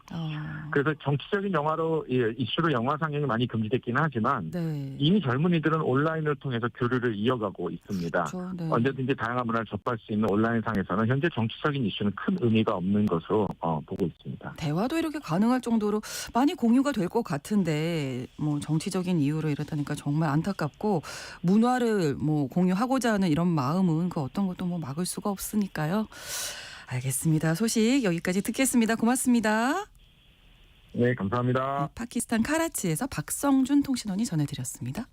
그래서 정치적인 영화로 이슈로 영화 상영이 많이 금지됐기는 하지만 네. 이미 젊은이들은 온라인을 통해서 교류를 이어가고 있습니다. 그렇죠. 네. 언제든지 다양한 문화를 접할 수 있는 온라인상에서는 현재 정치적인 이슈는 큰 의미가 없는 것으로 보고 있습니다. 대화도 이렇게 가능할 정도로 많이 공유가 될 것 같은데 뭐 정치적인 이유로 이렇다니까 정말 안타깝고 문화를 뭐 공유하고자 하는 이런 마음은 그 어떤 것도 뭐 막을 수가 없으니까요. 알겠습니다. 소식 여기까지 듣겠습니다. 고맙습니다. 네, 감사합니다. 네, 파키스탄 카라치에서 박성준 통신원이 전해드렸습니다.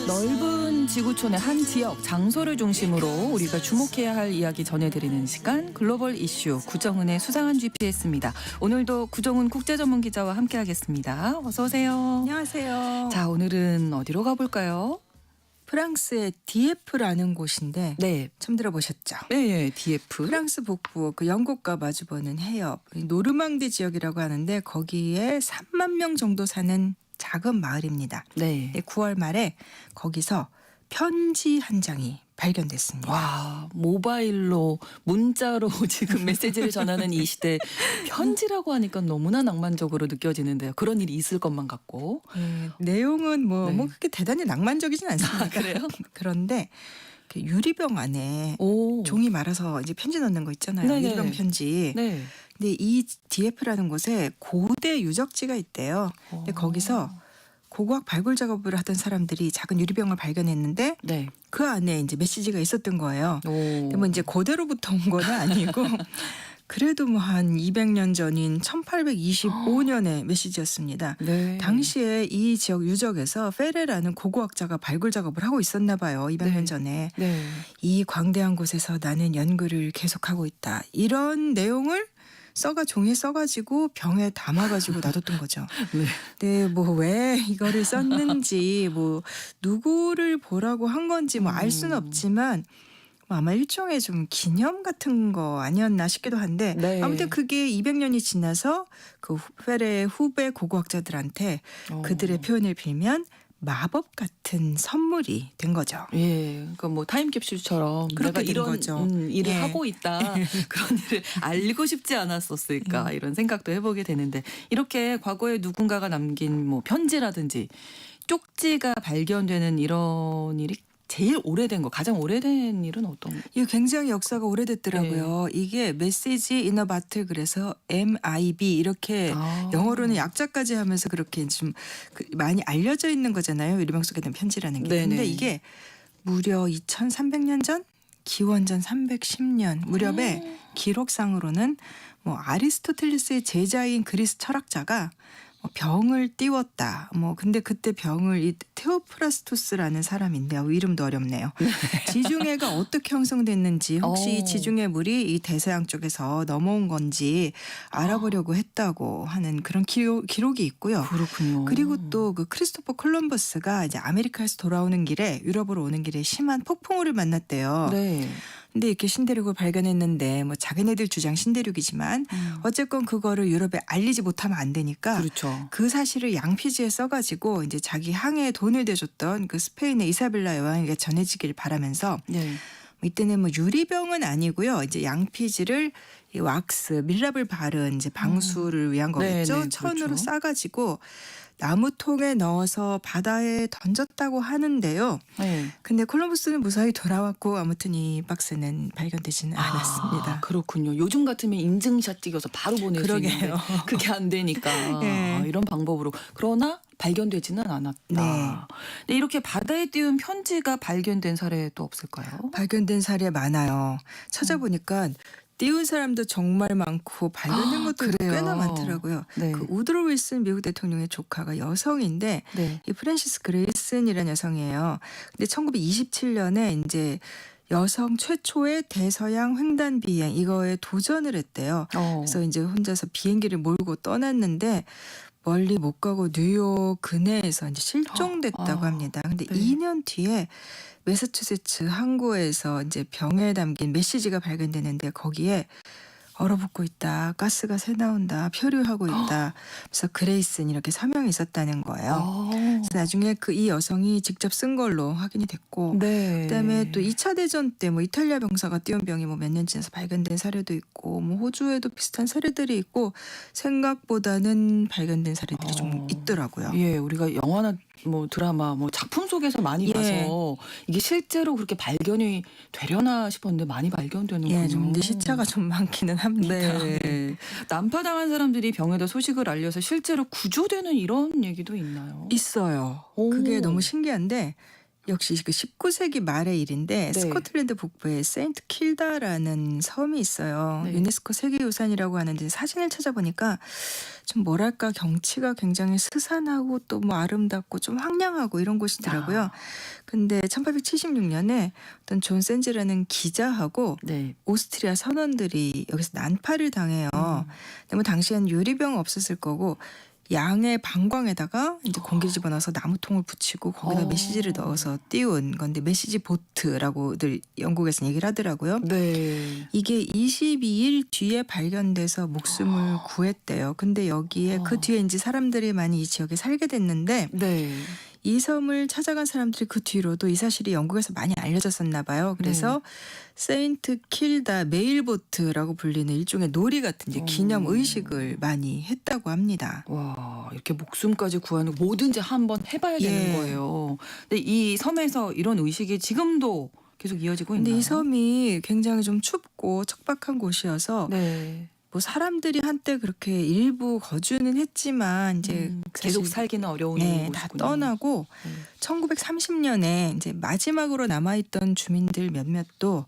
넓은 지구촌의 한 지역, 장소를 중심으로 우리가 주목해야 할 이야기 전해드리는 시간 글로벌 이슈 구정은의 수상한 GPS입니다. 오늘도 구정은 국제전문기자와 함께하겠습니다. 어서 오세요. 안녕하세요. 자, 오늘은 어디로 가볼까요? 프랑스의 디에프라는 곳인데 네, 처음 들어보셨죠? 네, DF. 프랑스 북부 그 영국과 마주보는 해협 노르망디 지역이라고 하는데 거기에 3만 명 정도 사는 작은 마을입니다. 네. 9월 말에 거기서 편지 한 장이 발견됐습니다. 와, 모바일로 문자로 지금 메시지를 전하는 이 시대 편지라고 하니까 너무나 낭만적으로 느껴지는데요. 그런 일이 있을 것만 같고. 내용은 네. 뭐 그렇게 대단히 낭만적이진 않습니다. 그래요? 그런데 그 유리병 안에 오. 종이 말아서 이제 편지 넣는 거 있잖아요. 네네. 유리병 편지. 네. 근데 이 DF라는 곳에 고대 유적지가 있대요. 근데 거기서 고고학 발굴 작업을 하던 사람들이 작은 유리병을 발견했는데 네. 그 안에 이제 메시지가 있었던 거예요. 오. 근데 뭐 이제 고대로부터 온 건 아니고 그래도 뭐 한 200년 전인 1825년의 메시지였습니다. 네. 당시에 이 지역 유적에서 페레라는 고고학자가 발굴 작업을 하고 있었나 봐요. 200년 네. 전에. 네. 이 광대한 곳에서 나는 연구를 계속하고 있다. 이런 내용을 종이에 써가지고 병에 담아가지고 놔뒀던 거죠. 네. 근데 뭐 왜 이거를 썼는지 뭐 누구를 보라고 한 건지 뭐 알 수는 없지만 뭐 아마 일종의 좀 기념 같은 거 아니었나 싶기도 한데 네. 아무튼 그게 200년이 지나서 그 페레의 후배 고고학자들한테 그들의 표현을 빌면 마법 같은 선물이 된 거죠. 예, 그러니까 뭐 타임캡슐처럼 그렇게 내가 된 이런 거죠. 일을 예. 하고 있다 그런 일을 알고 싶지 않았었을까 이런 생각도 해보게 되는데 이렇게 과거에 누군가가 남긴 뭐 편지라든지 쪽지가 발견되는 이런 일이 제일 오래된 거, 가장 오래된 일은 어떤 거? 이게 굉장히 역사가 오래됐더라고요. 이게 메시지 이너 바틀 그래서 MIB 이렇게 영어로는 약자까지 하면서 그렇게 좀 많이 알려져 있는 거잖아요. 유리병 속에 든 편지라는 게. 네네. 근데 이게 무려 2300년 전, 기원전 310년 무렵에 기록상으로는 뭐 아리스토텔레스의 제자인 그리스 철학자가 병을 띄웠다. 근데 그때 병을 이 테오프라스토스라는 사람인데요. 이름도 어렵네요. 지중해가 어떻게 형성됐는지 혹시 이 지중해 물이 이 대서양 쪽에서 넘어온 건지 알아보려고 했다고 하는 그런 기록이 있고요. 그렇군요. 그리고 또 그 크리스토퍼 콜럼버스가 이제 아메리카에서 돌아오는 길에 유럽으로 오는 길에 심한 폭풍우를 만났대요. 네. 근데 이렇게 신대륙을 발견했는데 뭐 자기네들 주장 신대륙이지만 어쨌건 그거를 유럽에 알리지 못하면 안 되니까 그렇죠. 그 사실을 양피지에 써가지고 이제 자기 항해에 돈을 대줬던 그 스페인의 이사벨라 여왕에게 전해지길 바라면서 네. 이때는 뭐 유리병은 아니고요. 이제 양피지를 이 왁스 밀랍을 바른 이제 방수를 위한 거겠죠. 네, 네, 천으로 그렇죠. 싸가지고 나무통에 넣어서 바다에 던졌다고 하는데요. 네. 근데 콜럼버스는 무사히 돌아왔고 아무튼 이 박스는 발견되지는 않았습니다. 그렇군요. 요즘 같으면 인증샷 찍어서 바로 보낼 수 있는데 그러게요. 그게 안 되니까 네. 이런 방법으로. 그러나 발견되지는 않았다. 네. 근데 이렇게 바다에 띄운 편지가 발견된 사례도 없을까요? 발견된 사례 많아요. 찾아보니까 띄운 사람도 정말 많고 발견된 것도 그래요? 꽤나 많더라고요. 네. 그 우드로 윌슨 미국 대통령의 조카가 여성인데 네. 이 프랜시스 그레이슨이라는 여성이에요. 근데 1927년에 이제 여성 최초의 대서양 횡단 비행 이거에 도전을 했대요. 그래서 이제 혼자서 비행기를 몰고 떠났는데 멀리 못 가고 뉴욕 근해에서 이제 실종됐다고 합니다. 근데 네. 2년 뒤에 매사추세츠 항구에서 이제 병에 담긴 메시지가 발견되는데 거기에 얼어붙고 있다. 가스가 새 나온다. 표류하고 있다. 그래서 그레이슨 이렇게 서명이 있었다는 거예요. 그래서 나중에 이 여성이 직접 쓴 걸로 확인이 됐고 네. 그다음에 또 2차 대전 때 뭐 이탈리아 병사가 띄운 병이 뭐 몇 년 지나서 발견된 사례도 있고 뭐 호주에도 비슷한 사례들이 있고 생각보다는 발견된 사례들이 좀 있더라고요. 예, 우리가 영화나 뭐 드라마 뭐 작품 속에서 많이 예. 봐서 이게 실제로 그렇게 발견이 되려나 싶었는데 많이 발견되는군요. 예, 좀 근데 시차가 좀 많기는 합니다. 네. 난파당한 사람들이 병에다 소식을 알려서 실제로 구조되는 이런 얘기도 있나요? 있어요. 오. 그게 너무 신기한데 역시 그 19세기 말의 일인데 네. 스코틀랜드 북부에 세인트 킬다라는 섬이 있어요. 네. 유네스코 세계유산이라고 하는데 사진을 찾아보니까 좀 뭐랄까 경치가 굉장히 스산하고 또 뭐 아름답고 좀 황량하고 이런 곳이더라고요. 근데 1876년에 어떤 존 센즈라는 기자하고 네. 오스트리아 선원들이 여기서 난파를 당해요. 근데 뭐 당시엔 유리병 없었을 거고 양의 방광에다가 이제 공기를 집어넣어서 나무통을 붙이고 거기다 메시지를 넣어서 띄운 건데 메시지 보트라고들 영국에서는 얘기를 하더라고요. 네. 이게 22일 뒤에 발견돼서 목숨을 구했대요. 근데 여기에 그 뒤에 이제 사람들이 많이 이 지역에 살게 됐는데 네. 이 섬을 찾아간 사람들이 그 뒤로도 이 사실이 영국에서 많이 알려졌었나 봐요. 그래서 세인트 킬다 메일보트라고 불리는 일종의 놀이 같은 이제 기념 의식을 많이 했다고 합니다. 와, 이렇게 목숨까지 구하는 뭐든지 한번 해봐야 되는 예. 거예요. 근데 이 섬에서 이런 의식이 지금도 계속 이어지고 근데 있나요? 이 섬이 굉장히 좀 춥고 척박한 곳이어서 네. 뭐 사람들이 한때 그렇게 일부 거주는 했지만 이제 계속 사실 살기는 어려운 네, 곳이군요. 다 떠나고 네. 1930년에 이제 마지막으로 남아있던 주민들 몇몇도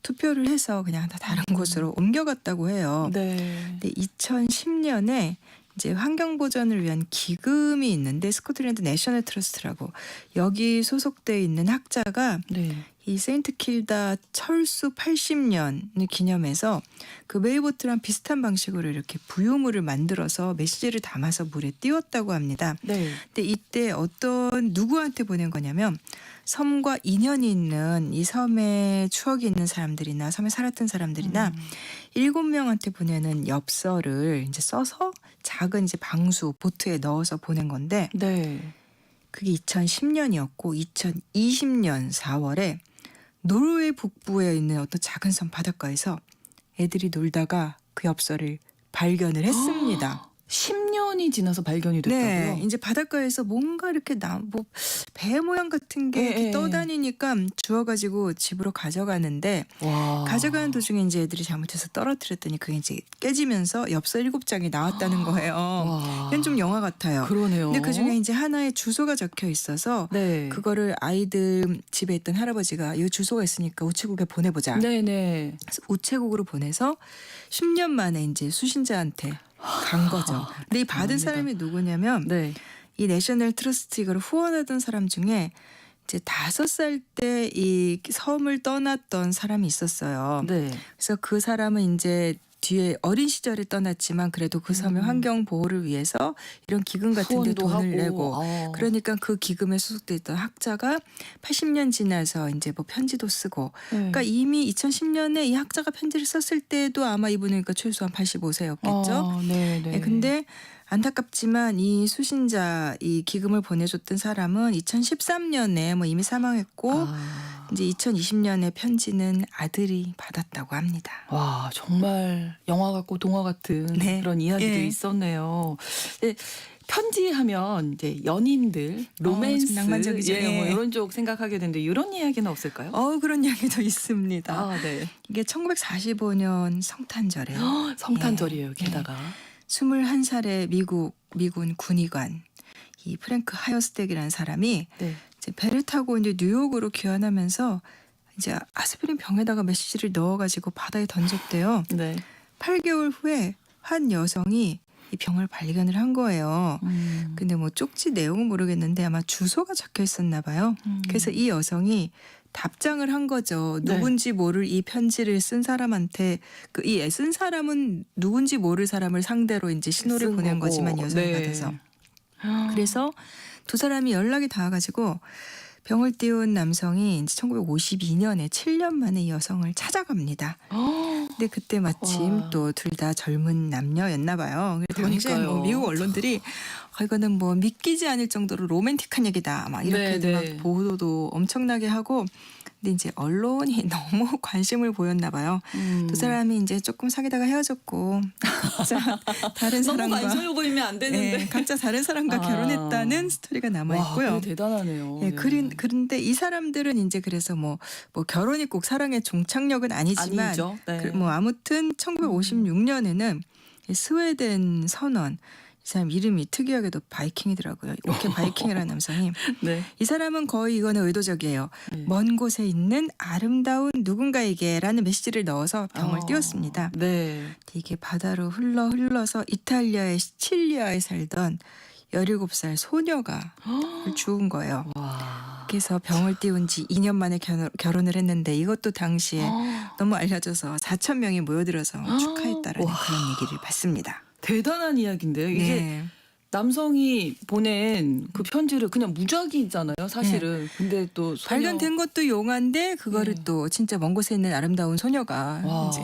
투표를 해서 그냥 다 다른 곳으로 옮겨갔다고 해요. 네. 근데 2010년에 이제 환경 보전을 위한 기금이 있는데 스코틀랜드 내셔널 트러스트라고 여기 소속돼 있는 학자가 네. 이 세인트 킬다 철수 80년을 기념해서 그 메이보트랑 비슷한 방식으로 이렇게 부유물을 만들어서 메시지를 담아서 물에 띄웠다고 합니다. 네. 근데 이때 어떤 누구한테 보낸 거냐면 섬과 인연이 있는 이 섬에 추억이 있는 사람들이나 섬에 살았던 사람들이나 7명한테 보내는 엽서를 이제 써서 작은 이제 방수 보트에 넣어서 보낸 건데 네. 그게 2010년이었고 2020년 4월에 노르웨이 북부에 있는 어떤 작은 섬 바닷가에서 애들이 놀다가 그 엽서를 발견을 했습니다. 10년 10년이 지나서 발견이 됐다고요? 네, 이제 바닷가에서 뭔가 이렇게 배 모양 같은 게 이렇게 떠다니니까 주워가지고 집으로 가져가는데 와. 가져가는 도중에 이제 애들이 잘못해서 떨어뜨렸더니 그게 이제 깨지면서 엽서 7장이 나왔다는 거예요. 와. 이건 좀 영화 같아요. 그러네요. 근데 그 중에 이제 하나의 주소가 적혀 있어서 네. 그거를 아이들 집에 있던 할아버지가 이 주소가 있으니까 우체국에 보내보자. 네네. 그래서 우체국으로 보내서 10년 만에 이제 수신자한테 간 거죠. 근데 이 받은 대단합니다. 사람이 누구냐면 네. 이 내셔널 트러스트 이거를 후원하던 사람 중에 이제 5살 때 이 섬을 떠났던 사람이 있었어요. 네. 그래서 그 사람은 이제 뒤에 어린 시절에 떠났지만 그래도 그 섬의 환경 보호를 위해서 이런 기금 같은 데 후원도 돈을 하고. 내고 그러니까 그 기금에 소속돼 있던 학자가 80년 지나서 이제 뭐 편지도 쓰고 그러니까 이미 2010년에 이 학자가 편지를 썼을 때도 아마 이분은 그러니까 최소한 85세였겠죠. 네네. 네, 근데 안타깝지만 이 수신자 이 기금을 보내줬던 사람은 2013년에 뭐 이미 사망했고 이제 2020년에 편지는 아들이 받았다고 합니다. 와, 정말 영화 같고 동화 같은 네. 그런 이야기도 예. 있었네요. 네, 편지하면 이제 연인들, 로맨스, 좀 낭만적이죠. 예, 뭐 예. 이런 쪽 생각하게 되는데 이런 이야기는 없을까요? 그런 이야기도 있습니다. 아, 네. 이게 1945년 성탄절에요. 성탄절이에요. 게다가 21살의 미군 군의관 이 프랭크 하이어스텍이라는 사람이 네. 이제 배를 타고 이제 뉴욕으로 귀환하면서 이제 아스피린 병에다가 메시지를 넣어가지고 바다에 던졌대요. 네. 8개월 후에 한 여성이 이 병을 발견을 한 거예요. 근데 뭐 쪽지 내용은 모르겠는데 아마 주소가 적혀 있었나 봐요. 그래서 이 여성이 답장을 한 거죠. 네. 누군지 모를 이 편지를 쓴 사람한테 이 쓴 사람은 누군지 모를 사람을 상대로 이제 신호를 쓴 보낸 거고. 거지만 여성이 네. 받아서. 그래서 두 사람이 연락이 닿아가지고 병을 띄운 남성이 이제 1952년에 7년 만에 이 여성을 찾아갑니다. 근데 그때 마침 와. 또 둘 다 젊은 남녀였나 봐요. 그래서 당시에 그러니까요. 뭐 미국 언론들이 이거는 뭐 믿기지 않을 정도로 로맨틱한 얘기다. 막 이렇게 네, 막 네. 보도도 엄청나게 하고 근데 이제 언론이 너무 관심을 보였나 봐요. 두 사람이 이제 조금 사귀다가 헤어졌고 각자 다른 너무 사람과 관심을 보이면 안 되는데. 네, 각자 다른 사람과 결혼했다는 스토리가 남아 있고요. 와, 대단하네요. 예, 네. 그런데 이 사람들은 이제 그래서 뭐 결혼이 꼭 사랑의 종착역은 아니지만 아니죠. 네. 뭐 아무튼 1956년에는 스웨덴 선원 이 사람 이름이 특이하게도 바이킹이더라고요. 이렇게 바이킹이라는 남성이 네. 이 사람은 거의 이거는 의도적이에요. 네. 먼 곳에 있는 아름다운 누군가에게라는 메시지를 넣어서 병을 띄웠습니다. 네. 이게 바다로 흘러서 이탈리아의 시칠리아에 살던 17살 소녀가 그걸 죽은 거예요. 와. 그래서 병을 띄운 지 2년 만에 결혼을 했는데 이것도 당시에 너무 알려져서 4천 명이 모여들어서 축하했다라는 와. 그런 얘기를 봤습니다. 대단한 이야기인데요. 이게 네. 남성이 보낸 그 편지를 그냥 무작위잖아요, 사실은. 근데 또 소녀... 발견된 것도 용한데 그거를 네. 또 진짜 먼 곳에 있는 아름다운 소녀가 와. 이제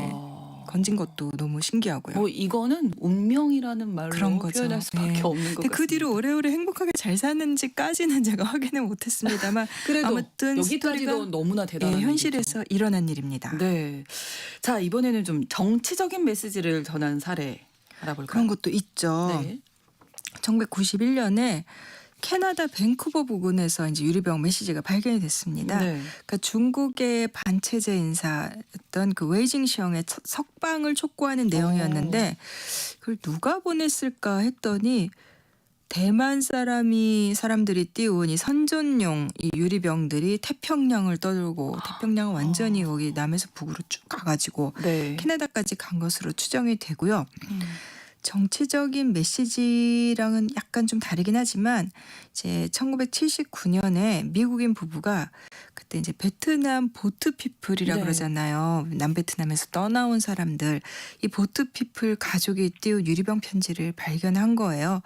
건진 것도 너무 신기하고요. 뭐 이거는 운명이라는 말로 그런 거죠. 표현할 수밖에 네. 없는 것 근데 같습니다. 그 뒤로 오래오래 행복하게 잘 사는지까지는 제가 확인을 못했습니다만 그래도 아무튼 여기까지도 스토리가 너무나 대단한 예, 현실에서 일어난 일입니다. 네. 자, 이번에는 좀 정치적인 메시지를 전한 사례 알아볼까요? 그런 것도 있죠. 네. 1991년에 캐나다 밴쿠버 부근에서 이제 유리병 메시지가 발견이 됐습니다. 네. 그러니까 중국의 반체제 인사였던 그 웨이징시형의 석방을 촉구하는 내용이었는데 그걸 누가 보냈을까 했더니 대만 사람들이 띄운 이 선전용 이 유리병들이 태평양을 떠돌고 태평양은 완전히 거기 남에서 북으로 쭉 가가지고 네. 캐나다까지 간 것으로 추정이 되고요. 정치적인 메시지랑은 약간 좀 다르긴 하지만 이제 1979년에 미국인 부부가 그때 이제 베트남 보트피플이라 네. 그러잖아요. 남베트남에서 떠나온 사람들 이 보트피플 가족이 띄운 유리병 편지를 발견한 거예요.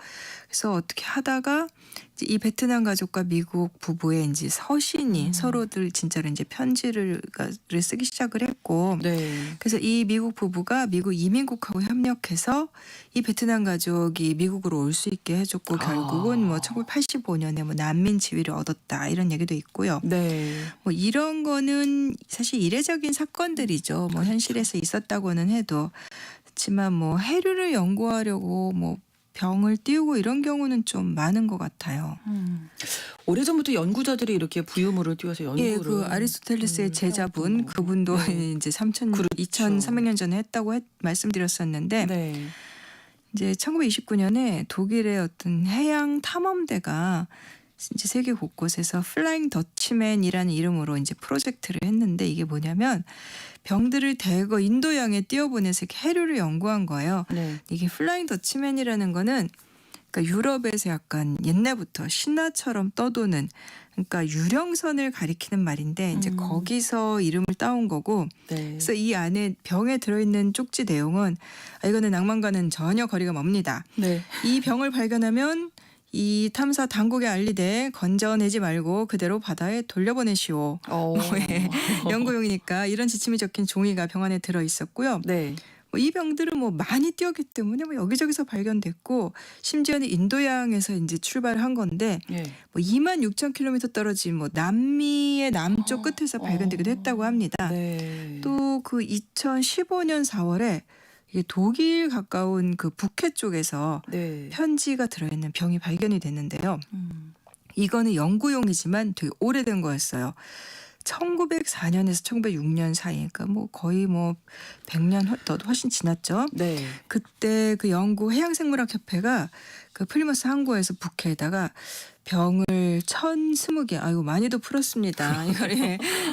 그래서 어떻게 하다가 이제 이 베트남 가족과 미국 부부의 이제 서신이 서로들 진짜로 이제 편지를 쓰기 시작을 했고 네. 그래서 이 미국 부부가 미국 이민국하고 협력해서 이 베트남 가족이 미국으로 올 수 있게 해줬고 결국은 뭐 1985년에 뭐 난민 지위를 얻었다 이런 얘기도 있고요. 네. 뭐 이런 거는 사실 이례적인 사건들이죠. 뭐 현실에서 있었다고는 해도 그렇지만 뭐 해류를 연구하려고 뭐 병을 띄우고 이런 경우는 좀 많은 것 같아요. 오래전부터 연구자들이 이렇게 부유물을 띄워서 연구를 예, 그 아리스토텔레스의 제자분 해왔던 그분도 네. 이제 그렇죠. 2300년 전에 했다고 말씀드렸었는데 네. 이제 1929년에 독일의 어떤 해양 탐험대가 이제 세계 곳곳에서 플라잉 더치맨이라는 이름으로 이제 프로젝트를 했는데 이게 뭐냐면 병들을 대거 인도양에 띄워보내서 이렇게 해류를 연구한 거예요. 네. 이게 플라잉 더치맨이라는 거는 그러니까 유럽에서 약간 옛날부터 신화처럼 떠도는 그러니까 유령선을 가리키는 말인데 이제 거기서 이름을 따온 거고 네. 그래서 이 안에 병에 들어있는 쪽지 내용은 이거는 낭만과는 전혀 거리가 멉니다. 네. 이 병을 발견하면 이 탐사 당국에 알리되 건져내지 말고 그대로 바다에 돌려보내시오. 예, 연구용이니까 이런 지침이 적힌 종이가 병 안에 들어 있었고요. 네. 이 병들은 뭐 많이 뛰었기 때문에 뭐 여기저기서 발견됐고 심지어는 인도양에서 이제 출발한 건데 예. 뭐 26,000km 떨어진 뭐 남미의 남쪽 끝에서 발견되기도 했다고 합니다. 네. 또 그 2015년 4월에 이게 독일 가까운 그 북해 쪽에서 네. 편지가 들어있는 병이 발견이 됐는데요. 음. 이거는 연구용이지만 되게 오래된 거였어요. 1904년에서 1906년 사이, 그러니까 뭐 거의 뭐 100년 더 훨씬 지났죠. 네. 그때 그 영국 해양생물학협회가 그 플리머스 항구에서 북해에다가 병을 1,020개, 아이고 많이도 풀었습니다. 이걸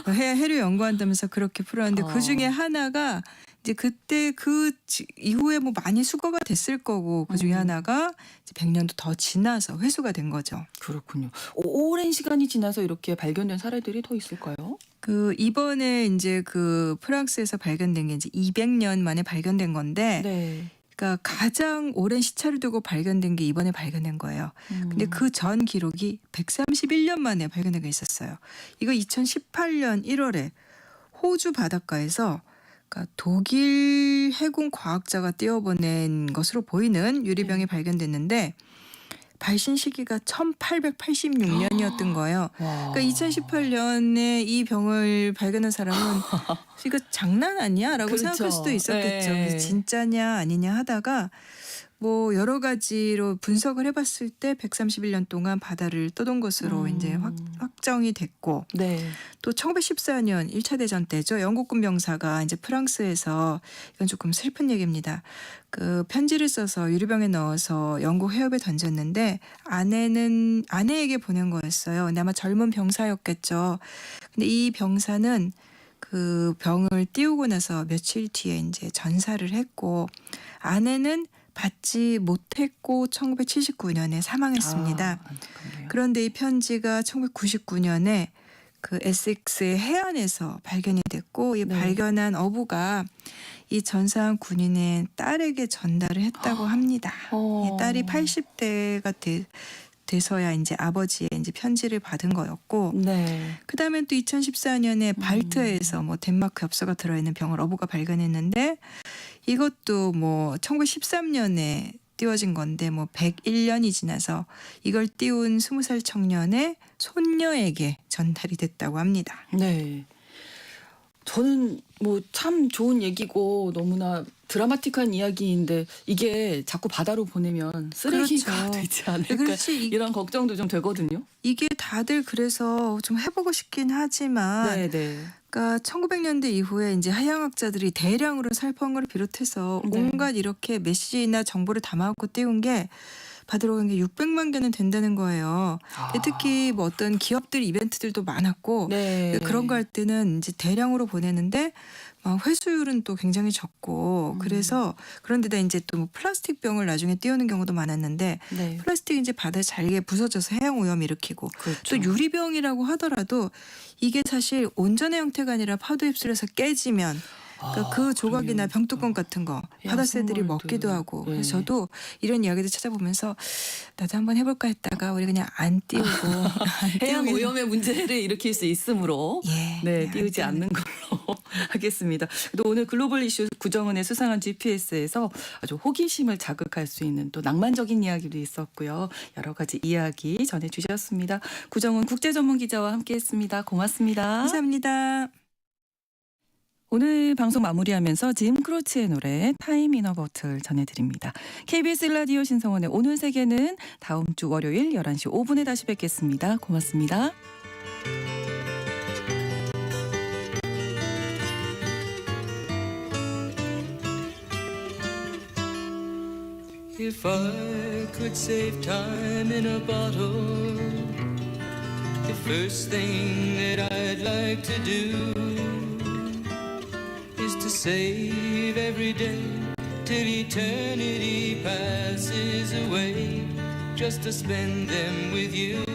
해류 연구한다면서 그렇게 풀었는데 그 중에 하나가 이제 그때 그 이후에 뭐 많이 수거가 됐을 거고 그 중에 하나가 이제 100년도 더 지나서 회수가 된 거죠. 그렇군요. 오랜 시간이 지나서 이렇게 발견된 사례들이 더 있을까요? 그 이번에 이제 그 프랑스에서 발견된 게 이제 200년 만에 발견된 건데 네. 그러니까 가장 오랜 시차를 두고 발견된 게 이번에 발견된 거예요. 근데 그 전 기록이 131년 만에 발견된 게 있었어요. 이거 2018년 1월에 호주 바닷가에서 그러니까 독일 해군 과학자가 띄워보낸 것으로 보이는 유리병이 발견됐는데 발신 시기가 1886년이었던 거예요. 와. 그러니까 2018년에 이 병을 발견한 사람은 이거 장난 아니야? 라고 그렇죠. 생각할 수도 있었겠죠. 네. 그래서 진짜냐 아니냐 하다가 뭐 여러 가지로 분석을 해봤을 때 131년 동안 바다를 떠돈 것으로 이제 확정이 됐고 네. 또 1914년 1차 대전 때죠. 영국군 병사가 이제 프랑스에서 이건 조금 슬픈 얘기입니다. 그 편지를 써서 유리병에 넣어서 영국 해협에 던졌는데 아내에게 보낸 거였어요. 근데 아마 젊은 병사였겠죠. 근데 이 병사는 그 병을 띄우고 나서 며칠 뒤에 이제 전사를 했고 아내는 받지 못했고 1979년에 사망했습니다. 안타깝네요. 그런데 이 편지가 1999년에 그 에섹스의 해안에서 발견이 됐고 이 네. 발견한 어부가 이 전사한 군인의 딸에게 전달을 했다고 합니다. 이 딸이 80대가 돼서야 이제 아버지의 이제 편지를 받은 거였고 네. 그다음에 또 2014년에 발트해에서 뭐 덴마크 엽서가 들어있는 병을 어부가 발견했는데 이것도 뭐 1913년에 띄워진 건데 뭐 101년이 지나서 이걸 띄운 20살 청년의 손녀에게 전달이 됐다고 합니다. 네. 저는 뭐 참 좋은 얘기고 너무나 드라마틱한 이야기인데 이게 자꾸 바다로 보내면 쓰레기가 그렇죠. 되지 않을까 그렇지. 이런 걱정도 좀 되거든요. 이게 다들 그래서 좀 해보고 싶긴 하지만 네, 네. 그러니까 1900년대 이후에 이제 하양학자들이 대량으로 살포한 걸 비롯해서 네. 온갖 이렇게 메시지나 정보를 담아갖고 띄운 게 받으러 간 게 600만 개는 된다는 거예요. 특히 뭐 어떤 기업들 이벤트들도 많았고 네. 그런 거 할 때는 이제 대량으로 보내는데 막 회수율은 또 굉장히 적고 그래서 그런데다 이제 또 뭐 플라스틱 병을 나중에 띄우는 경우도 많았는데 네. 플라스틱이 이제 바다에 잘게 부서져서 해양 오염 일으키고 그렇죠. 또 유리병이라고 하더라도 이게 사실 온전의 형태가 아니라 파도 휩쓸려서 깨지면 그러니까 그 조각이나 병뚜껑 같은 거 바다새들이 해양생물들. 먹기도 하고 네. 그래서 저도 이런 이야기들 찾아보면서 나도 한번 해볼까 했다가 우리 그냥 안 띄우고 해양 오염의 문제를 일으킬 수 있으므로 예, 네, 안 띄우지 띄우는 않는 걸로 하겠습니다. 또 오늘 글로벌 이슈 구정은의 수상한 GPS에서 아주 호기심을 자극할 수 있는 또 낭만적인 이야기도 있었고요. 여러 가지 이야기 전해주셨습니다. 구정은 국제전문기자와 함께했습니다. 고맙습니다. 감사합니다. 오늘 방송 마무리하면서 짐 크로치의 노래 타임 인 어 버틀 전해드립니다. KBS 1라디오 신성원의 오늘 세계는 다음 주 월요일 11시 5분에 다시 뵙겠습니다. 고맙습니다. If I could save time in a bottle, the first thing that I'd like to do is to save every day till eternity passes away, just to spend them with you.